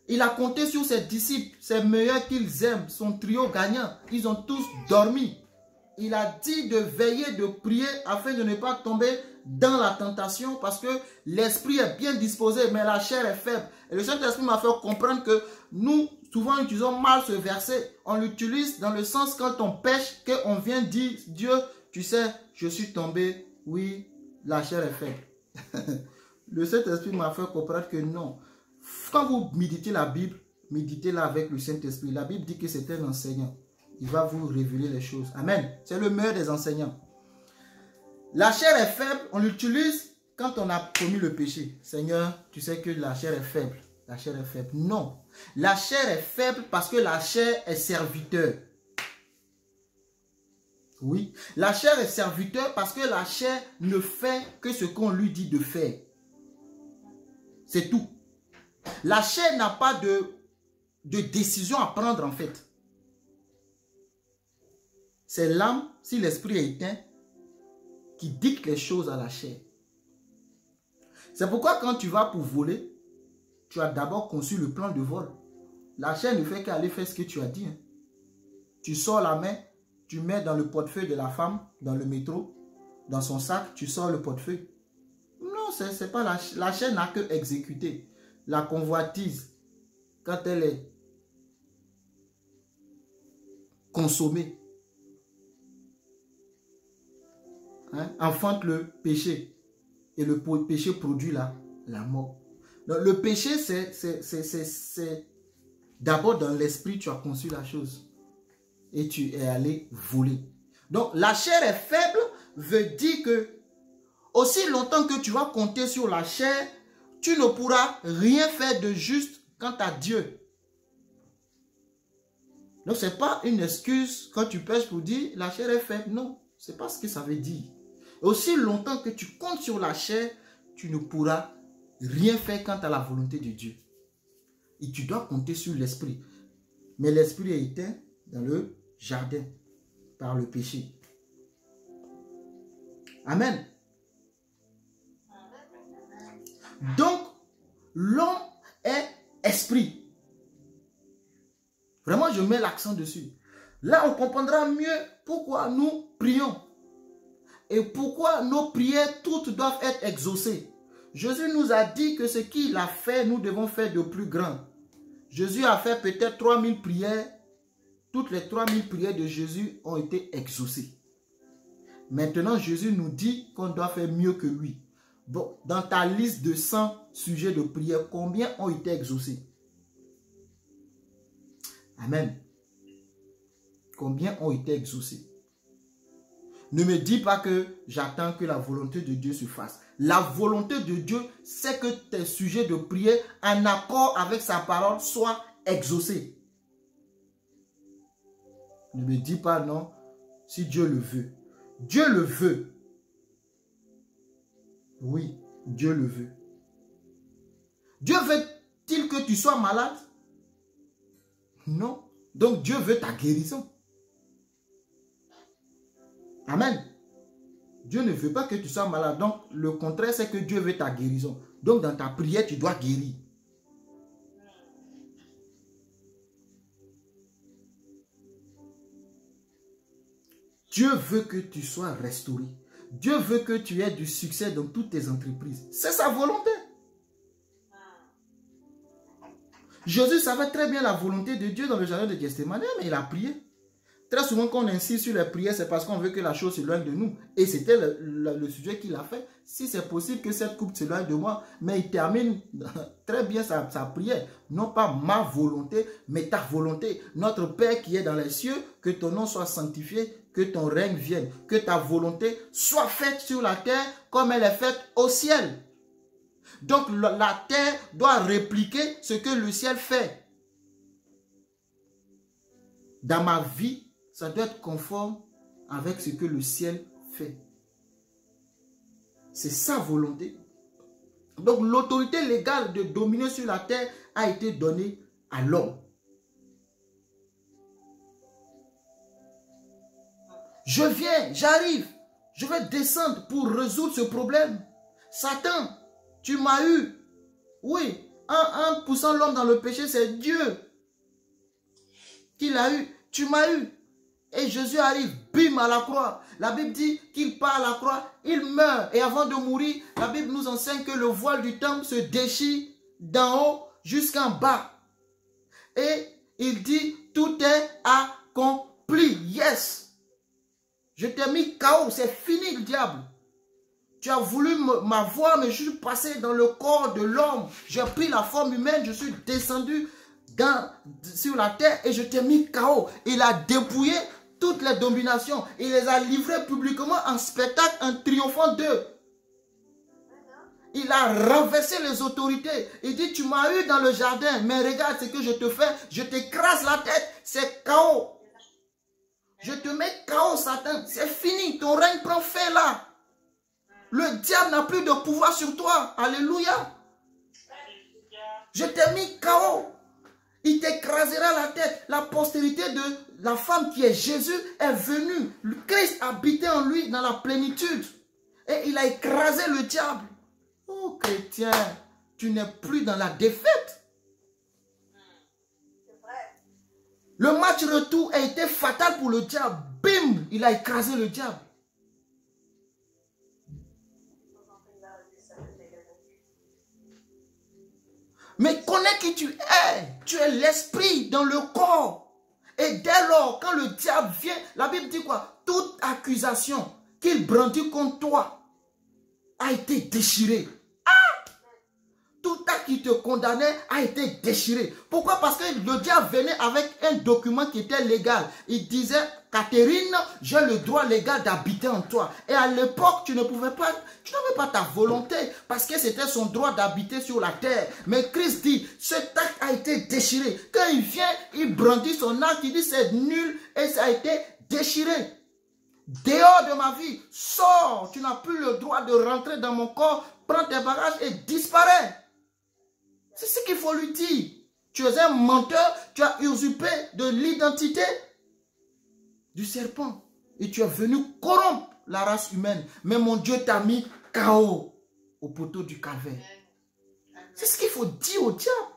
S1: Il a compté sur ses disciples, ses meilleurs qu'ils aiment, son trio gagnant. Ils ont tous dormi. Il a dit de veiller, de prier afin de ne pas tomber dans la tentation parce que l'esprit est bien disposé mais la chair est faible. Et le Saint-Esprit m'a fait comprendre que nous, souvent, utilisons mal ce verset. On l'utilise dans le sens quand on pêche, qu'on vient dire, Dieu, tu sais, je suis tombé, oui, la chair est faible. Le Saint-Esprit m'a fait comprendre que non. Quand vous méditez la Bible, méditez-la avec le Saint-Esprit. La Bible dit que c'est un enseignant. Il va vous révéler les choses. Amen. C'est le meilleur des enseignants. La chair est faible, on l'utilise quand on a commis le péché. Seigneur, tu sais que la chair est faible. La chair est faible. Non. La chair est faible parce que la chair est serviteur. Oui. La chair est serviteur parce que la chair ne fait que ce qu'on lui dit de faire. C'est tout. La chair n'a pas de décision à prendre en fait. C'est l'âme, si l'esprit est éteint, qui dicte les choses à la chair. C'est pourquoi quand tu vas pour voler, tu as d'abord conçu le plan de vol. La chair ne fait qu'aller faire ce que tu as dit. Tu sors la main, tu mets dans le portefeuille de la femme, dans le métro, dans son sac, tu sors le portefeuille. Non, c'est pas la chair n'a que exécuté. La convoitise, quand elle est consommée, enfante le péché. Et le péché produit la mort. Donc, le péché, c'est d'abord dans l'esprit, tu as conçu la chose. Et tu es allé voler. Donc, la chair est faible, veut dire que aussi longtemps que tu vas compter sur la chair, tu ne pourras rien faire de juste quant à Dieu. Donc, ce n'est pas une excuse quand tu pêches pour dire la chair est faible. Non, ce n'est pas ce que ça veut dire. Aussi longtemps que tu comptes sur la chair, tu ne pourras rien faire quant à la volonté de Dieu. Et tu dois compter sur l'esprit. Mais l'esprit est éteint dans le jardin par le péché. Amen. Donc, l'homme est esprit. Vraiment, je mets l'accent dessus. Là, on comprendra mieux pourquoi nous prions. Et pourquoi nos prières toutes doivent être exaucées. Jésus nous a dit que ce qu'il a fait, nous devons faire de plus grand. Jésus a fait peut-être 3000 prières. Toutes les 3000 prières de Jésus ont été exaucées. Maintenant, Jésus nous dit qu'on doit faire mieux que lui. Bon, dans ta liste de 100 sujets de prière, combien ont été exaucés? Amen. Combien ont été exaucés? Ne me dis pas que j'attends que la volonté de Dieu se fasse. La volonté de Dieu, c'est que tes sujets de prière, en accord avec sa parole, soient exaucés. Ne me dis pas non, si Dieu le veut. Dieu le veut. Oui, Dieu le veut. Dieu veut-il que tu sois malade? Non. Donc Dieu veut ta guérison. Amen. Dieu ne veut pas que tu sois malade. Donc le contraire, c'est que Dieu veut ta guérison. Donc dans ta prière, tu dois guérir. Dieu veut que tu sois restauré. Dieu veut que tu aies du succès dans toutes tes entreprises. C'est sa volonté. Jésus savait très bien la volonté de Dieu dans le jardin de Gethsémani, mais il a prié. Très souvent, quand on insiste sur les prières, c'est parce qu'on veut que la chose s'éloigne de nous. Et c'était le sujet qu'il a fait. Si c'est possible que cette coupe s'éloigne de moi, mais il termine très bien sa prière. Non pas ma volonté, mais ta volonté. Notre Père qui est dans les cieux, que ton nom soit sanctifié, que ton règne vienne, que ta volonté soit faite sur la terre comme elle est faite au ciel. Donc la terre doit répliquer ce que le ciel fait. Dans ma vie, ça doit être conforme avec ce que le ciel fait. C'est sa volonté. Donc l'autorité légale de dominer sur la terre a été donnée à l'homme. Je viens, j'arrive, je vais descendre pour résoudre ce problème. Satan, tu m'as eu. Oui, en poussant l'homme dans le péché, c'est Dieu qui l'a eu. Tu m'as eu. Et Jésus arrive, bim, à la croix. La Bible dit qu'il part à la croix, il meurt. Et avant de mourir, la Bible nous enseigne que le voile du temple se déchire d'en haut jusqu'en bas. Et il dit, tout est accompli. Yes. Je t'ai mis KO, c'est fini le diable. Tu as voulu m'avoir, mais je suis passé dans le corps de l'homme. J'ai pris la forme humaine, je suis descendu sur la terre et je t'ai mis KO. Il a dépouillé toutes les dominations. Il les a livrées publiquement en spectacle, en triomphant d'eux. Il a renversé les autorités. Il dit, tu m'as eu dans le jardin, mais regarde ce que je te fais. Je t'écrase la tête, c'est KO. Je te mets KO, Satan. C'est fini, ton règne prend fin là. Le diable n'a plus de pouvoir sur toi. Alléluia. Je t'ai mis KO. Il t'écrasera la tête. La postérité de la femme qui est Jésus est venue. Le Christ habitait en lui dans la plénitude. Et il a écrasé le diable. Oh chrétien, tu n'es plus dans la défaite. Le match retour a été fatal pour le diable. Bim, il a écrasé le diable. Mais connais qui tu es. Tu es l'esprit dans le corps. Et dès lors, quand le diable vient, la Bible dit quoi? Toute accusation qu'il brandit contre toi a été déchirée. Tout acte qui te condamnait a été déchiré. Pourquoi? Parce que le diable venait avec un document qui était légal. Il disait, Catherine, j'ai le droit légal d'habiter en toi. Et à l'époque, tu n'avais pas ta volonté parce que c'était son droit d'habiter sur la terre. Mais Christ dit, cet acte a été déchiré. Quand il vient, il brandit son acte, il dit c'est nul et ça a été déchiré. Dehors de ma vie, sors, tu n'as plus le droit de rentrer dans mon corps, prends tes bagages et disparais. C'est ce qu'il faut lui dire. Tu es un menteur, tu as usurpé de l'identité du serpent. Et tu es venu corrompre la race humaine. Mais mon Dieu t'a mis KO au poteau du calvaire. C'est ce qu'il faut dire au diable.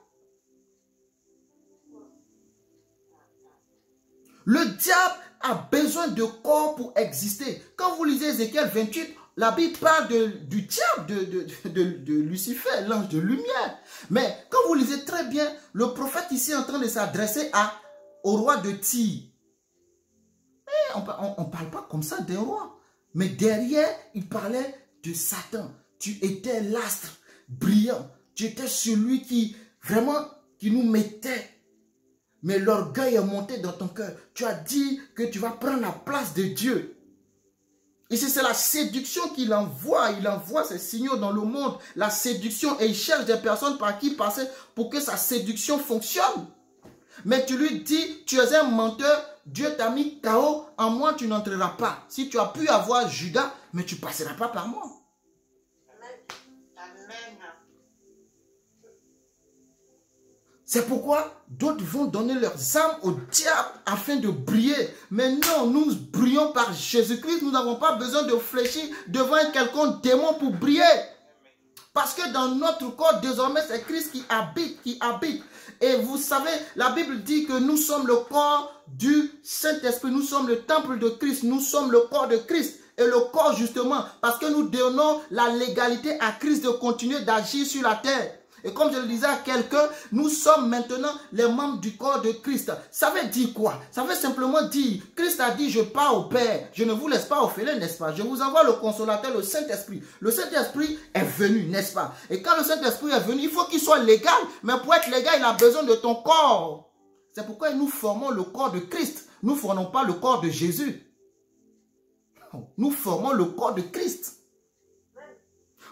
S1: Le diable a besoin de corps pour exister. Quand vous lisez Ézéchiel 28, la Bible parle du diable, de Lucifer, l'ange de lumière. Mais quand vous lisez très bien, le prophète ici est en train de s'adresser au roi de Tyr. On ne parle pas comme ça d'un roi. Mais derrière, il parlait de Satan. Tu étais l'astre brillant. Tu étais celui qui nous mettait. Mais l'orgueil est monté dans ton cœur. Tu as dit que tu vas prendre la place de Dieu. Et c'est la séduction qu'il envoie. Il envoie ses signaux dans le monde. La séduction. Et il cherche des personnes par qui passer pour que sa séduction fonctionne. Mais tu lui dis, tu es un menteur. Dieu t'a mis KO. En moi, tu n'entreras pas. Si tu as pu avoir Judas, mais tu ne passeras pas par moi. C'est pourquoi d'autres vont donner leurs âmes au diable afin de briller. Mais non, nous brillons par Jésus-Christ. Nous n'avons pas besoin de fléchir devant un quelconque démon pour briller. Parce que dans notre corps, désormais, c'est Christ qui habite. Et vous savez, la Bible dit que nous sommes le corps du Saint-Esprit. Nous sommes le temple de Christ. Nous sommes le corps de Christ. Et le corps, justement, parce que nous donnons la légalité à Christ de continuer d'agir sur la terre. Et comme je le disais à quelqu'un, nous sommes maintenant les membres du corps de Christ. Ça veut dire quoi? Ça veut simplement dire, Christ a dit, je pars au Père. Je ne vous laisse pas orphelin, n'est-ce pas? Je vous envoie le consolateur, le Saint-Esprit. Le Saint-Esprit est venu, n'est-ce pas? Et quand le Saint-Esprit est venu, il faut qu'il soit légal. Mais pour être légal, il a besoin de ton corps. C'est pourquoi nous formons le corps de Christ. Nous ne formons pas le corps de Jésus. Nous formons le corps de Christ.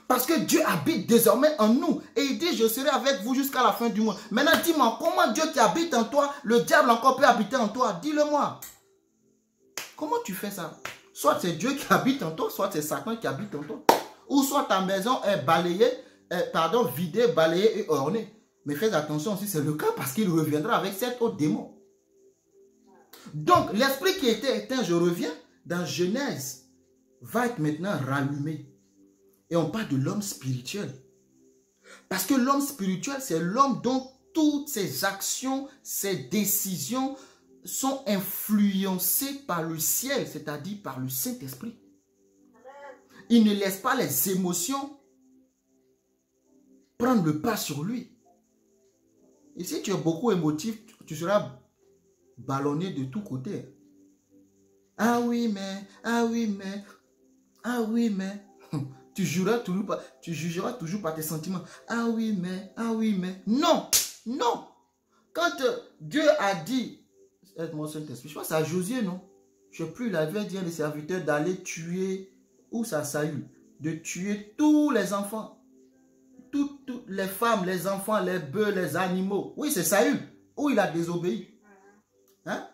S1: Parce que Dieu habite désormais en nous. Et il dit, je serai avec vous jusqu'à la fin du monde. Maintenant, dis-moi, comment Dieu qui habite en toi, le diable encore peut habiter en toi? Dis-le-moi. Comment tu fais ça? Soit c'est Dieu qui habite en toi, soit c'est Satan qui habite en toi. Ou soit ta maison est balayée, vidée, balayée et ornée. Mais fais attention si c'est le cas parce qu'il reviendra avec cet autre démon. Donc, l'esprit qui était éteint, je reviens, dans Genèse, va être maintenant rallumé. Et on parle de l'homme spirituel. Parce que l'homme spirituel, c'est l'homme dont toutes ses actions, ses décisions sont influencées par le ciel, c'est-à-dire par le Saint-Esprit. Il ne laisse pas les émotions prendre le pas sur lui. Et si tu es beaucoup émotif, tu seras ballonné de tous côtés. Ah oui, mais, ah oui, mais, ah oui, mais. Tu jugeras toujours par tes sentiments. Ah oui, mais, ah oui, mais. Non, non. Quand Dieu a dit, aide-moi Saint-Esprit, je pense que c'est à Josué, non? Je ne sais plus, il avait dit à les serviteurs d'aller tuer, ou ça Saül, de tuer tous les enfants. Toutes les femmes, les enfants, les bœufs, les animaux. Oui, c'est Saül, où il a désobéi. Hein?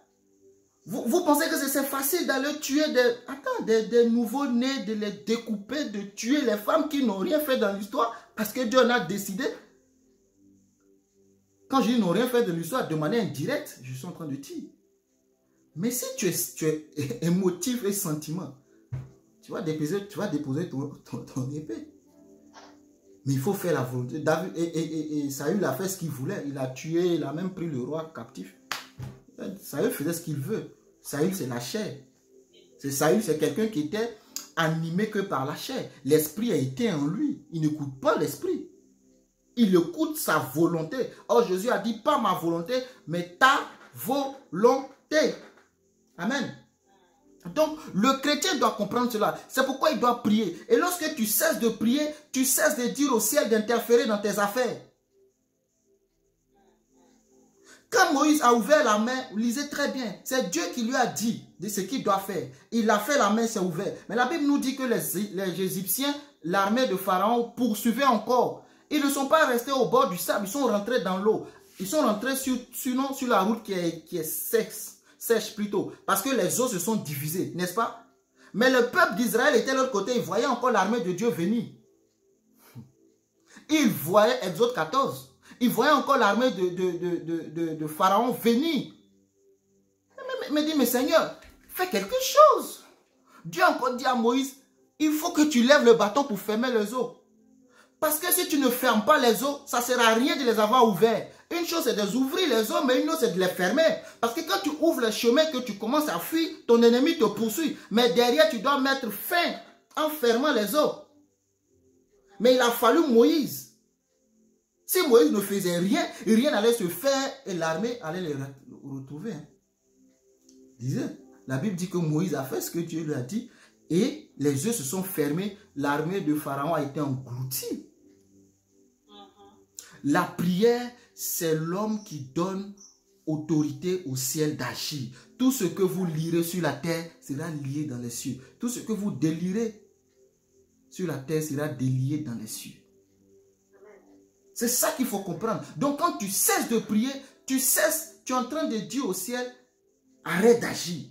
S1: Vous pensez que c'est facile d'aller tuer des nouveaux-nés, de les découper, de tuer les femmes qui n'ont rien fait dans l'histoire parce que Dieu en a décidé? Quand je dis n'ont rien fait de l'histoire de manière indirecte, je suis en train de dire. Mais si tu es émotif et sentiment, tu vas déposer ton épée. Mais il faut faire la volonté. David et Saül a fait ce qu'il voulait. Il a tué, il a même pris le roi captif. Saül faisait ce qu'il veut. Saül, c'est la chair. Saül, c'est quelqu'un qui était animé que par la chair. L'esprit a été en lui. Il n'écoute pas l'esprit. Il écoute sa volonté. Or, Jésus a dit, pas ma volonté, mais ta volonté. Amen. Donc, le chrétien doit comprendre cela. C'est pourquoi il doit prier. Et lorsque tu cesses de prier, tu cesses de dire au ciel d'interférer dans tes affaires. Quand Moïse a ouvert la main, lisez très bien, c'est Dieu qui lui a dit de ce qu'il doit faire. Il a fait, la main s'est ouverte. Mais la Bible nous dit que les Égyptiens, l'armée de Pharaon, poursuivaient encore. Ils ne sont pas restés au bord du sable, ils sont rentrés dans l'eau. Ils sont rentrés sur la route qui est sèche plutôt. Parce que les eaux se sont divisées, n'est-ce pas? Mais le peuple d'Israël était de l'autre côté, il voyait encore l'armée de Dieu venir. Il voyait Exode 14. Il voyait encore l'armée de Pharaon venir. Il me dit, mais Seigneur, fais quelque chose. Dieu a encore dit à Moïse, il faut que tu lèves le bâton pour fermer les eaux. Parce que si tu ne fermes pas les eaux, ça ne sert à rien de les avoir ouverts. Une chose c'est d'ouvrir les eaux, mais une autre c'est de les fermer. Parce que quand tu ouvres le chemin, que tu commences à fuir, ton ennemi te poursuit. Mais derrière, tu dois mettre fin en fermant les eaux. Mais il a fallu Moïse. Si Moïse ne faisait rien, rien n'allait se faire et l'armée allait les retrouver. La Bible dit que Moïse a fait ce que Dieu lui a dit et les yeux se sont fermés, l'armée de Pharaon a été engloutie. La prière, c'est l'homme qui donne autorité au ciel d'agir. Tout ce que vous lirez sur la terre sera lié dans les cieux. Tout ce que vous délirez sur la terre sera délié dans les cieux. C'est ça qu'il faut comprendre. Donc quand tu cesses de prier, tu es en train de dire au ciel, arrête d'agir.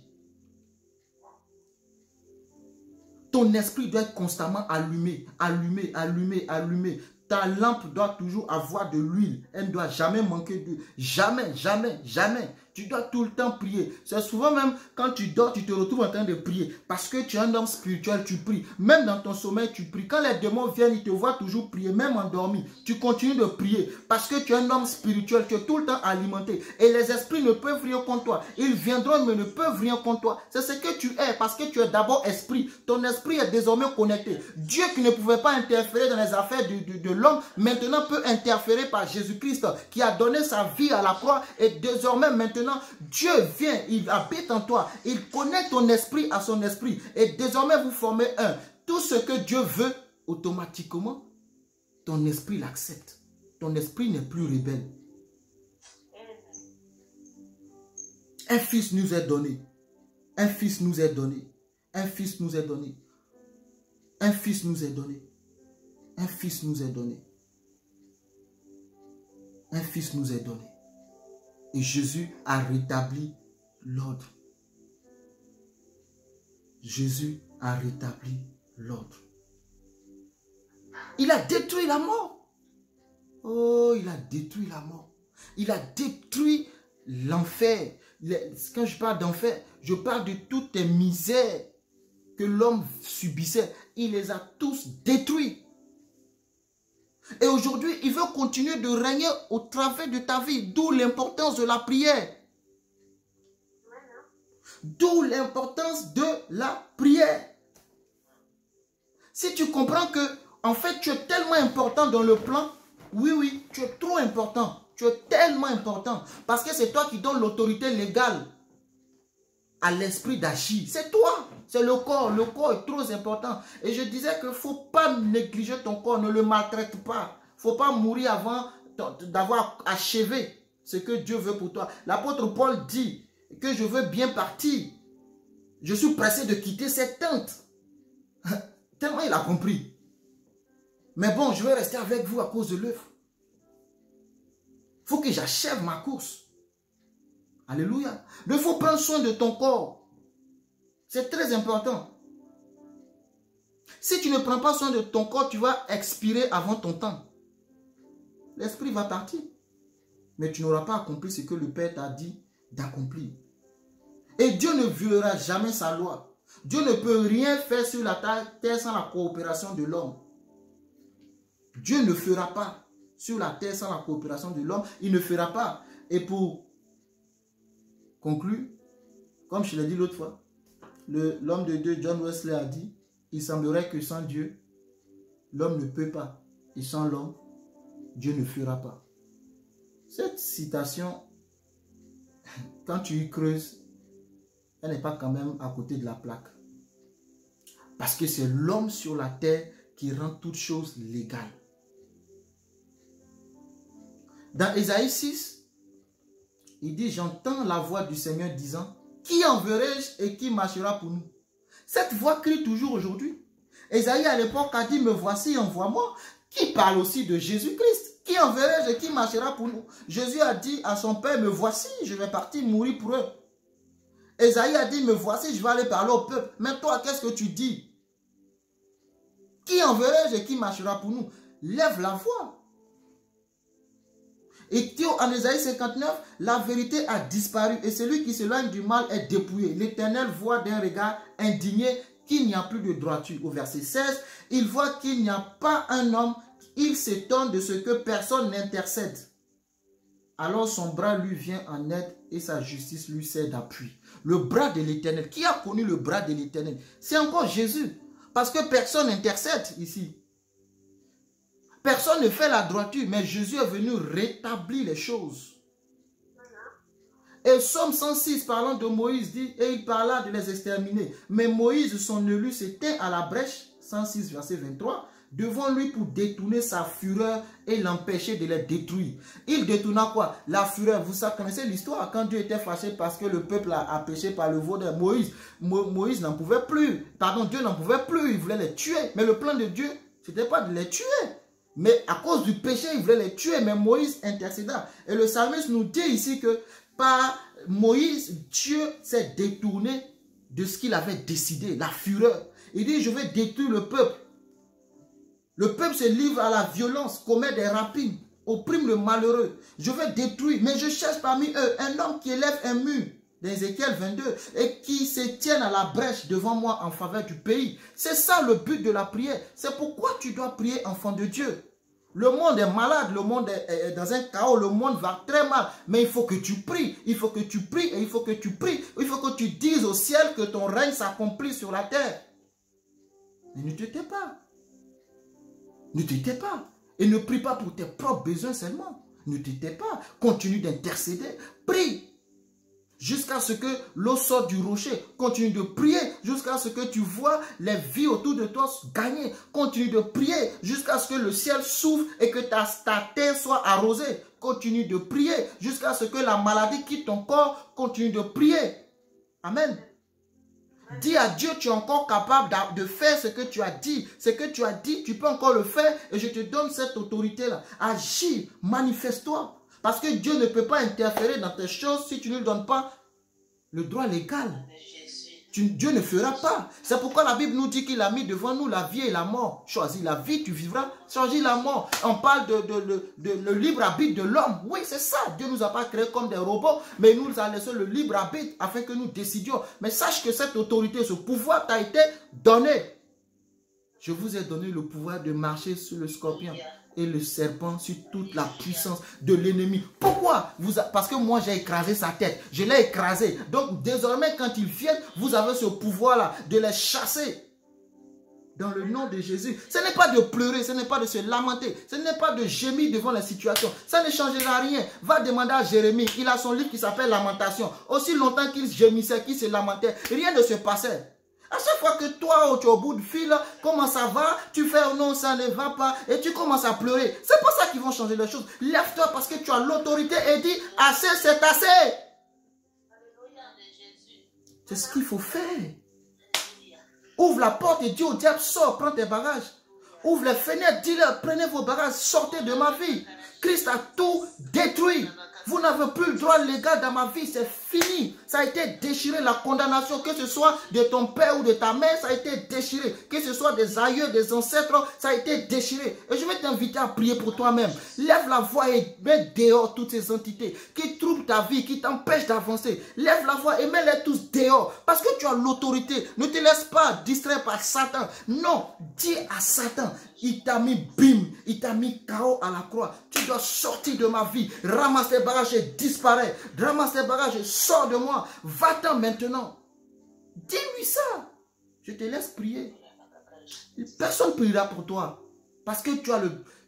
S1: Ton esprit doit être constamment allumé, allumé, allumé, allumé. Ta lampe doit toujours avoir de l'huile. Elle ne doit jamais manquer d'huile. Jamais, jamais, jamais. Tu dois tout le temps prier. C'est souvent même quand tu dors, tu te retrouves en train de prier. Parce que tu es un homme spirituel, tu pries. Même dans ton sommeil, tu pries. Quand les démons viennent, ils te voient toujours prier. Même endormi, tu continues de prier. Parce que tu es un homme spirituel, tu es tout le temps alimenté. Et les esprits ne peuvent rien contre toi. Ils viendront, mais ne peuvent rien contre toi. C'est ce que tu es. Parce que tu es d'abord esprit. Ton esprit est désormais connecté. Dieu qui ne pouvait pas interférer dans les affaires de l'homme, maintenant peut interférer par Jésus-Christ qui a donné sa vie à la croix. Et désormais, maintenant, Dieu vient, il habite en toi, il connecte ton esprit à son esprit et désormais vous formez un. Tout ce que Dieu veut, automatiquement, ton esprit l'accepte. Ton esprit n'est plus rebelle. Un fils nous est donné. Un fils nous est donné. Un fils nous est donné. Un fils nous est donné. Un fils nous est donné. Un fils nous est donné. Et Jésus a rétabli l'ordre. Jésus a rétabli l'ordre. Il a détruit la mort. Oh, il a détruit la mort. Il a détruit l'enfer. Quand je parle d'enfer, je parle de toutes les misères que l'homme subissait. Il les a tous détruits. Et aujourd'hui, il veut continuer de régner au travers de ta vie. D'où l'importance de la prière. D'où l'importance de la prière. Si tu comprends que, en fait, tu es tellement important dans le plan, oui, tu es trop important. Tu es tellement important. Parce que c'est toi qui donnes l'autorité légale à l'esprit d'agir. C'est toi. C'est le corps. Le corps est trop important. Et je disais qu'il ne faut pas négliger ton corps. Ne le maltraite pas. Il ne faut pas mourir avant d'avoir achevé ce que Dieu veut pour toi. L'apôtre Paul dit que je veux bien partir. Je suis pressé de quitter cette tente. Tellement il a compris. Mais bon, je vais rester avec vous à cause de l'œuvre. Il faut que j'achève ma course. Alléluia. Il faut prendre soin de ton corps. C'est très important. Si tu ne prends pas soin de ton corps, tu vas expirer avant ton temps. L'esprit va partir. Mais tu n'auras pas accompli ce que le Père t'a dit d'accomplir. Et Dieu ne violera jamais sa loi. Dieu ne peut rien faire sur la terre sans la coopération de l'homme. Dieu ne fera pas sur la terre sans la coopération de l'homme. Il ne fera pas. Et pour conclure, comme je l'ai dit l'autre fois, l'homme de Dieu, John Wesley, a dit, il semblerait que sans Dieu, l'homme ne peut pas. Et sans l'homme, Dieu ne fera pas. Cette citation, quand tu y creuses, elle n'est pas quand même à côté de la plaque. Parce que c'est l'homme sur la terre qui rend toutes choses légales. Dans Ésaïe 6, il dit, j'entends la voix du Seigneur disant, qui enverrai-je et qui marchera pour nous? Cette voix crie toujours aujourd'hui. Ésaïe à l'époque a dit, me voici, envoie-moi. Qui parle aussi de Jésus-Christ. Qui enverrai-je et qui marchera pour nous? Jésus a dit à son Père, me voici, je vais partir mourir pour eux. Ésaïe a dit, me voici, je vais aller parler au peuple. Mais toi, qu'est-ce que tu dis? Qui enverrai-je et qui marchera pour nous? Lève la voix. Et en Ésaïe 59, la vérité a disparu et celui qui s'éloigne du mal est dépouillé. L'Éternel voit d'un regard indigné qu'il n'y a plus de droiture. Au verset 16, il voit qu'il n'y a pas un homme, il s'étonne de ce que personne n'intercède. Alors son bras lui vient en aide et sa justice lui sert d'appui. Le bras de l'Éternel. Qui a connu le bras de l'Éternel? C'est encore Jésus. Parce que personne n'intercède ici. Personne ne fait la droiture, mais Jésus est venu rétablir les choses. Et Psaume 106, parlant de Moïse, dit, et il parla de les exterminer. Mais Moïse, son élu, s'était à la brèche, 106, verset 23, devant lui pour détourner sa fureur et l'empêcher de les détruire. Il détourna quoi? La fureur. Vous connaissez l'histoire, quand Dieu était fâché parce que le peuple a péché par le veau de Moïse n'en pouvait plus. Pardon, Dieu n'en pouvait plus, il voulait les tuer. Mais le plan de Dieu, ce n'était pas de les tuer. Mais à cause du péché, il voulait les tuer. Mais Moïse intercéda. Et le psalmiste nous dit ici que par Moïse, Dieu s'est détourné de ce qu'il avait décidé, la fureur. Il dit, je vais détruire le peuple. Le peuple se livre à la violence, commet des rapines, opprime le malheureux. Je vais détruire, mais je cherche parmi eux un homme qui élève un mur, d'Ézéchiel 22, et qui se tienne à la brèche devant moi en faveur du pays. C'est ça le but de la prière. C'est pourquoi tu dois prier, enfant de Dieu. Le monde est malade, le monde est dans un chaos, le monde va très mal. Mais il faut que tu pries, il faut que tu pries, et il faut que tu pries. Il faut que tu dises au ciel que ton règne s'accomplit sur la terre. Mais ne te tais pas. Ne te tais pas. Et ne prie pas pour tes propres besoins seulement. Ne te tais pas. Continue d'intercéder. Prie. Jusqu'à ce que l'eau sorte du rocher. Continue de prier jusqu'à ce que tu vois les vies autour de toi gagner. Continue de prier jusqu'à ce que le ciel s'ouvre et que ta terre soit arrosée. Continue de prier jusqu'à ce que la maladie quitte ton corps. Continue de prier. Amen. Dis à Dieu, tu es encore capable de faire ce que tu as dit. Ce que tu as dit, tu peux encore le faire et je te donne cette autorité-là. Agis, manifeste-toi. Parce que Dieu ne peut pas interférer dans tes choses si tu ne lui donnes pas le droit légal. Dieu ne fera pas. C'est pourquoi la Bible nous dit qu'il a mis devant nous la vie et la mort. Choisis la vie, tu vivras. Choisis la mort. On parle de le libre arbitre de l'homme. Oui, c'est ça. Dieu ne nous a pas créés comme des robots, mais il nous a laissé le libre arbitre afin que nous décidions. Mais sache que cette autorité, ce pouvoir t'a été donné. Je vous ai donné le pouvoir de marcher sur le scorpion et le serpent, sur toute la puissance de l'ennemi. Pourquoi? Parce que moi, j'ai écrasé sa tête. Je l'ai écrasé. Donc, désormais, quand ils viennent, vous avez ce pouvoir-là de les chasser. Dans le nom de Jésus. Ce n'est pas de pleurer, ce n'est pas de se lamenter, ce n'est pas de gémir devant la situation. Ça ne changera rien. Va demander à Jérémie. Il a son livre qui s'appelle Lamentation. Aussi longtemps qu'il gémissait, qu'il se lamentait, rien ne se passait. À chaque fois que toi, tu es au bout du fil, comment ça va? Tu fais oh non, ça ne va pas. Et tu commences à pleurer. C'est pas ça qui va changer les choses. Lève-toi parce que tu as l'autorité et dis, assez, c'est assez. C'est ce qu'il faut faire. Ouvre la porte et dis au diable, sors, prends tes bagages. Ouvre les fenêtres, dis-leur, prenez vos bagages, sortez de ma vie. Christ a tout détruit. Vous n'avez plus le droit légal dans ma vie, c'est fini. Ça a été déchiré, la condamnation, que ce soit de ton père ou de ta mère, ça a été déchiré. Que ce soit des aïeux, des ancêtres, ça a été déchiré. Et je vais t'inviter à prier pour toi-même. Lève la voix et mets dehors toutes ces entités qui troublent ta vie, qui t'empêchent d'avancer. Lève la voix et mets-les tous dehors. Parce que tu as l'autorité. Ne te laisse pas distraire par Satan. Non, dis à Satan, il t'a mis bim, il t'a mis KO à la croix. Tu dois sortir de ma vie. Ramasse tes bagages et disparaît. Ramasse tes bagages et sors de moi. Va-t'en maintenant. Dis-lui ça. Je te laisse prier. Personne ne priera pour toi. Parce que tu as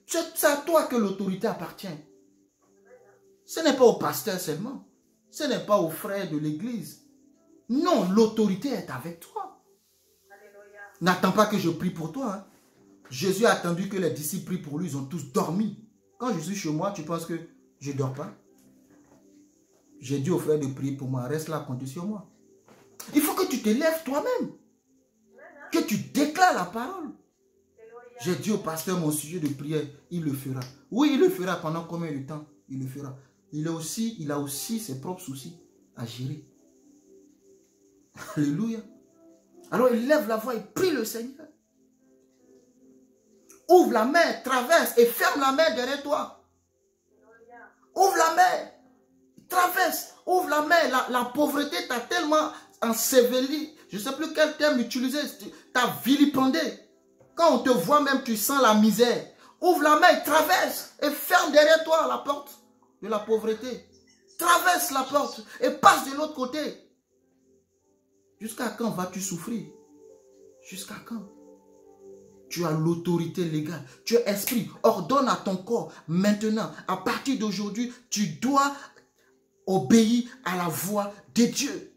S1: c'est à toi que l'autorité appartient. Ce n'est pas au pasteur seulement. Ce n'est pas aux frères de l'église. Non, l'autorité est avec toi. N'attends pas que je prie pour toi. Hein. Jésus a attendu que les disciples prient pour lui. Ils ont tous dormi. Quand je suis chez moi, tu penses que je ne dors pas? J'ai dit aux frères de prier pour moi. Reste là, compte sur moi. Il faut que tu te lèves toi-même. Que tu déclares la parole. J'ai dit au pasteur mon sujet de prière. Il le fera. Oui, il le fera. Pendant combien de temps? Il le fera. Il a aussi ses propres soucis à gérer. Alléluia. Alors il lève la voix et prie le Seigneur. Ouvre la main, traverse et ferme la main derrière toi. Ouvre la main, traverse, ouvre la main. La pauvreté t'a tellement enseveli. Je ne sais plus quel terme utiliser. T'as vilipendé. Quand on te voit même, tu sens la misère. Ouvre la main, traverse et ferme derrière toi la porte de la pauvreté. Traverse la porte et passe de l'autre côté. Jusqu'à quand vas-tu souffrir? Jusqu'à quand? Tu as l'autorité légale. Tu es esprit. Ordonne à ton corps. Maintenant, à partir d'aujourd'hui, tu dois obéir à la voix de Dieu.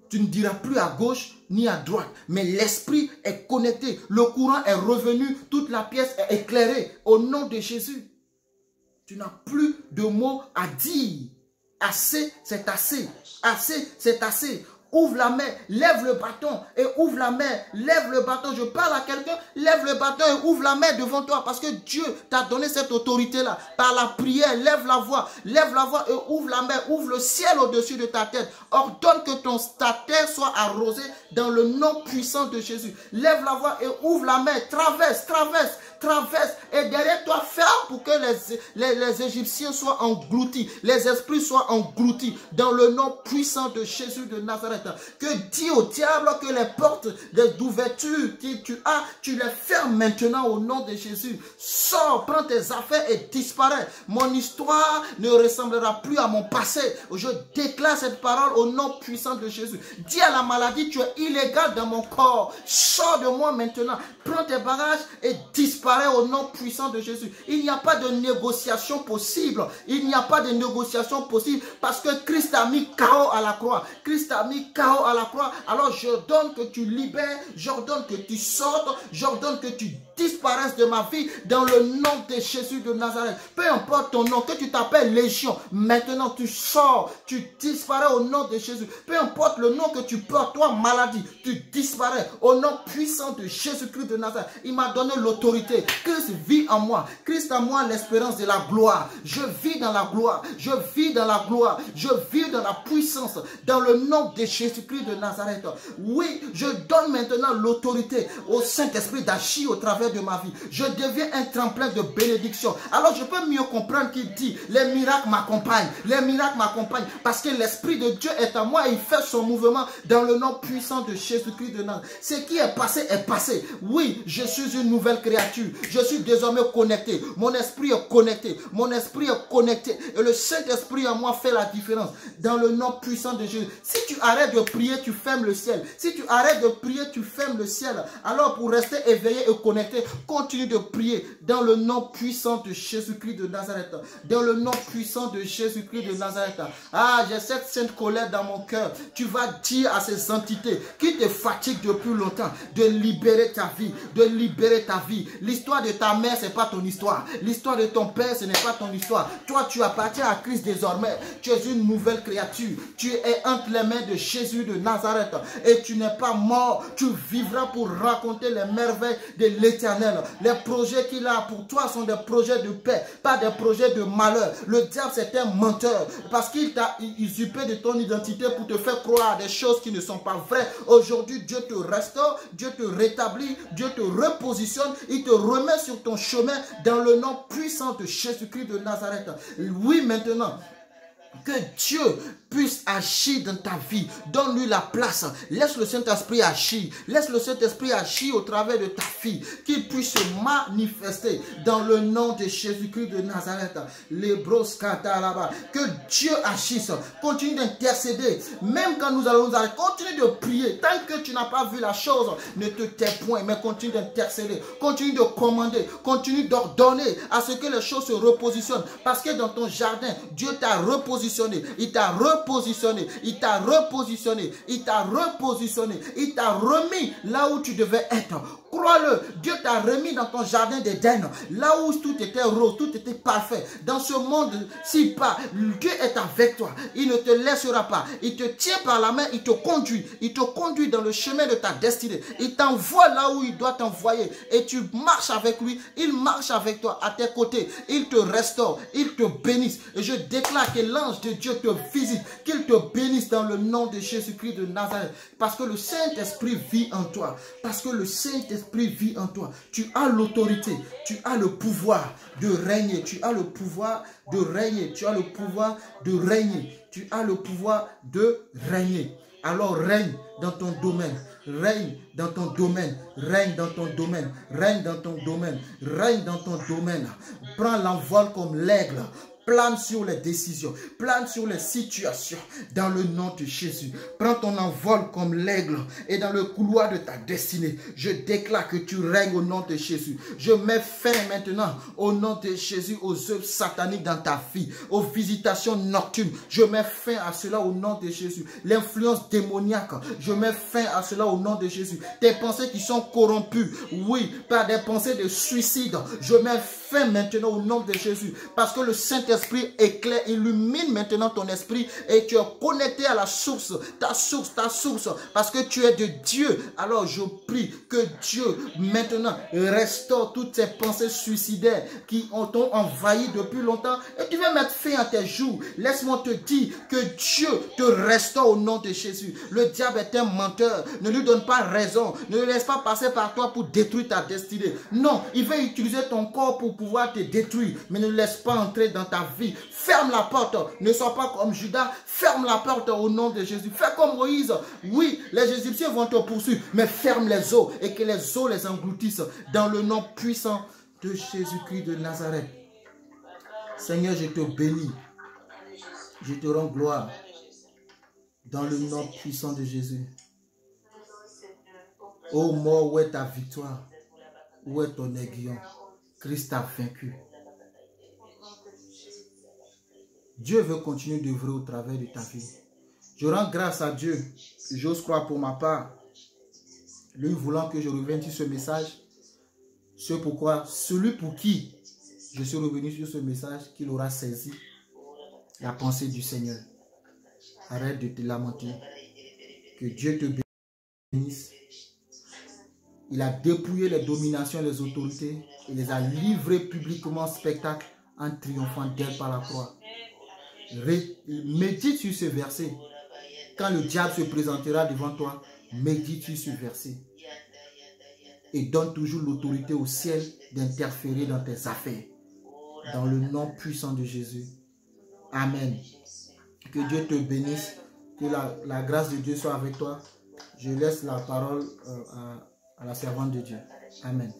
S1: Tu ne diras plus à gauche ni à droite. Mais l'esprit est connecté. Le courant est revenu. Toute la pièce est éclairée. Au nom de Jésus. Tu n'as plus de mots à dire. Assez, c'est assez. Assez, c'est assez. Ouvre la main, lève le bâton et ouvre la main, lève le bâton. Je parle à quelqu'un, lève le bâton et ouvre la main devant toi parce que Dieu t'a donné cette autorité-là. Par la prière, lève la voix et ouvre la main, ouvre le ciel au-dessus de ta tête. Ordonne que ta terre soit arrosée dans le nom puissant de Jésus. Lève la voix et ouvre la main, traverse et derrière toi ferme pour que les Égyptiens soient engloutis, les esprits soient engloutis dans le nom puissant de Jésus de Nazareth. Que dis au diable que les portes d'ouverture que tu as, tu les fermes maintenant au nom de Jésus. Sors, prends tes affaires et disparais. Mon histoire ne ressemblera plus à mon passé. Je déclare cette parole au nom puissant de Jésus. Dis à la maladie, tu es illégal dans mon corps. Sors de moi maintenant. Prends tes bagages et disparais. disparaît au nom puissant de Jésus. Il n'y a pas de négociation possible. Il n'y a pas de négociation possible parce que Christ a mis KO à la croix. Christ a mis KO à la croix. Alors j'ordonne que tu libères, j'ordonne que tu sortes, j'ordonne que tu disparaisses de ma vie dans le nom de Jésus de Nazareth. Peu importe ton nom, que tu t'appelles Légion, maintenant tu sors, tu disparais au nom de Jésus. Peu importe le nom que tu portes, toi maladie, tu disparais au nom puissant de Jésus-Christ de Nazareth. Il m'a donné l'autorité. Christ vit en moi. Christ en moi l'espérance de la gloire. Je vis dans la gloire. Je vis dans la gloire. Je vis dans la puissance. Dans le nom de Jésus-Christ de Nazareth. Oui, je donne maintenant l'autorité au Saint-Esprit d'agir au travers de ma vie. Je deviens un tremplin de bénédiction. Alors je peux mieux comprendre qu'il dit, les miracles m'accompagnent. Les miracles m'accompagnent parce que l'Esprit de Dieu est en moi et il fait son mouvement dans le nom puissant de Jésus-Christ de Nazareth. Ce qui est passé est passé. Oui, je suis une nouvelle créature. Je suis désormais connecté. Mon esprit est connecté. Mon esprit est connecté. Et le Saint-Esprit en moi fait la différence dans le nom puissant de Jésus. Si tu arrêtes de prier, tu fermes le ciel. Si tu arrêtes de prier, tu fermes le ciel. Alors pour rester éveillé et connecté, continue de prier dans le nom puissant de Jésus-Christ de Nazareth. Dans le nom puissant de Jésus-Christ de Nazareth. Ah, j'ai cette sainte colère dans mon cœur. Tu vas dire à ces entités qui te fatiguent depuis longtemps de libérer ta vie, de libérer ta vie. L'histoire de ta mère, ce n'est pas ton histoire. L'histoire de ton père, ce n'est pas ton histoire. Toi, tu appartiens à Christ désormais. Tu es une nouvelle créature. Tu es entre les mains de Jésus de Nazareth. Et tu n'es pas mort. Tu vivras pour raconter les merveilles de l'Éternel. Les projets qu'il a pour toi sont des projets de paix, pas des projets de malheur. Le diable, c'est un menteur parce qu'il t'a usurpé de ton identité pour te faire croire à des choses qui ne sont pas vraies. Aujourd'hui, Dieu te restaure, Dieu te rétablit, Dieu te repositionne, il te remet sur ton chemin dans le nom puissant de Jésus-Christ de Nazareth. Oui, maintenant, que Dieu puisse agir dans ta vie. Donne-lui la place. Laisse le Saint-Esprit agir. Laisse le Saint-Esprit agir au travers de ta fille. Qu'il puisse se manifester dans le nom de Jésus-Christ de Nazareth. Que Dieu agisse. Continue d'intercéder. Même quand nous allons nous arrêter, continue de prier. Tant que tu n'as pas vu la chose, ne te tais point, mais continue d'intercéder. Continue de commander. Continue d'ordonner à ce que les choses se repositionnent. Parce que dans ton jardin, Dieu t'a repositionné. Il t'a repositionné, il t'a repositionné, il t'a repositionné, il t'a remis là où tu devais être. Crois-le, Dieu t'a remis dans ton jardin d'Éden, là où tout était rose, tout était parfait. Dans ce monde, si pas, Dieu est avec toi. Il ne te laissera pas. Il te tient par la main, il te conduit. Il te conduit dans le chemin de ta destinée. Il t'envoie là où il doit t'envoyer. Et tu marches avec lui, il marche avec toi, à tes côtés. Il te restaure, il te bénisse. Et je déclare que l'ange de Dieu te visite, qu'il te bénisse dans le nom de Jésus-Christ de Nazareth. Parce que le Saint-Esprit vit en toi. Parce que le Saint-Esprit vit en toi. Tu as l'autorité, tu as le pouvoir de régner. Tu as le pouvoir de régner. Tu as le pouvoir de régner. Tu as le pouvoir de régner. Alors règne dans ton domaine. Règne dans ton domaine. Règne dans ton domaine. Règne dans ton domaine. Règne dans ton domaine. Prends l'envol comme l'aigle. Plane sur les décisions, plane sur les situations dans le nom de Jésus. Prends ton envol comme l'aigle et dans le couloir de ta destinée, je déclare que tu règnes au nom de Jésus. Je mets fin maintenant au nom de Jésus aux œuvres sataniques dans ta vie, aux visitations nocturnes. Je mets fin à cela au nom de Jésus. L'influence démoniaque, je mets fin à cela au nom de Jésus. Tes pensées qui sont corrompues, oui, par des pensées de suicide, je mets fin maintenant au nom de Jésus. Parce que le Saint-Esprit éclaire, illumine maintenant ton esprit et tu es connecté à la source, ta source, parce que tu es de Dieu. Alors je prie que Dieu maintenant restaure toutes ces pensées suicidaires qui t'ont envahi depuis longtemps et tu vas mettre fin à tes jours. Laisse-moi te dire que Dieu te restaure au nom de Jésus. Le diable est un menteur, ne lui donne pas raison, ne le laisse pas passer par toi pour détruire ta destinée. Non, il va utiliser ton corps pour pouvoir te détruire, mais ne laisse pas entrer dans ta vie. Ferme la porte, ne sois pas comme Judas, ferme la porte au nom de Jésus. Fais comme Moïse. Oui, les Égyptiens vont te poursuivre, mais ferme les eaux et que les eaux les engloutissent dans le nom puissant de Jésus-Christ de Nazareth. Seigneur, je te bénis, je te rends gloire dans le nom puissant de Jésus. Ô mort, où est ta victoire? Où est ton aiguillon? Christ a vaincu. Dieu veut continuer d'œuvrer au travers de ta vie. Je rends grâce à Dieu. J'ose croire pour ma part, lui voulant que je revienne sur ce message, c'est pourquoi celui pour qui je suis revenu sur ce message, qu'il aura saisi la pensée du Seigneur. Arrête de te lamenter. Que Dieu te bénisse. Il a dépouillé les dominations et les autorités. Il les a livrées publiquement en spectacle en triomphant d'elle par la croix. Médite sur ce verset. Quand le diable se présentera devant toi, médite sur ce verset. Et donne toujours l'autorité au ciel d'interférer dans tes affaires. Dans le nom puissant de Jésus. Amen. Que Dieu te bénisse. Que la grâce de Dieu soit avec toi. Je laisse la parole à la servante de Dieu. Amen.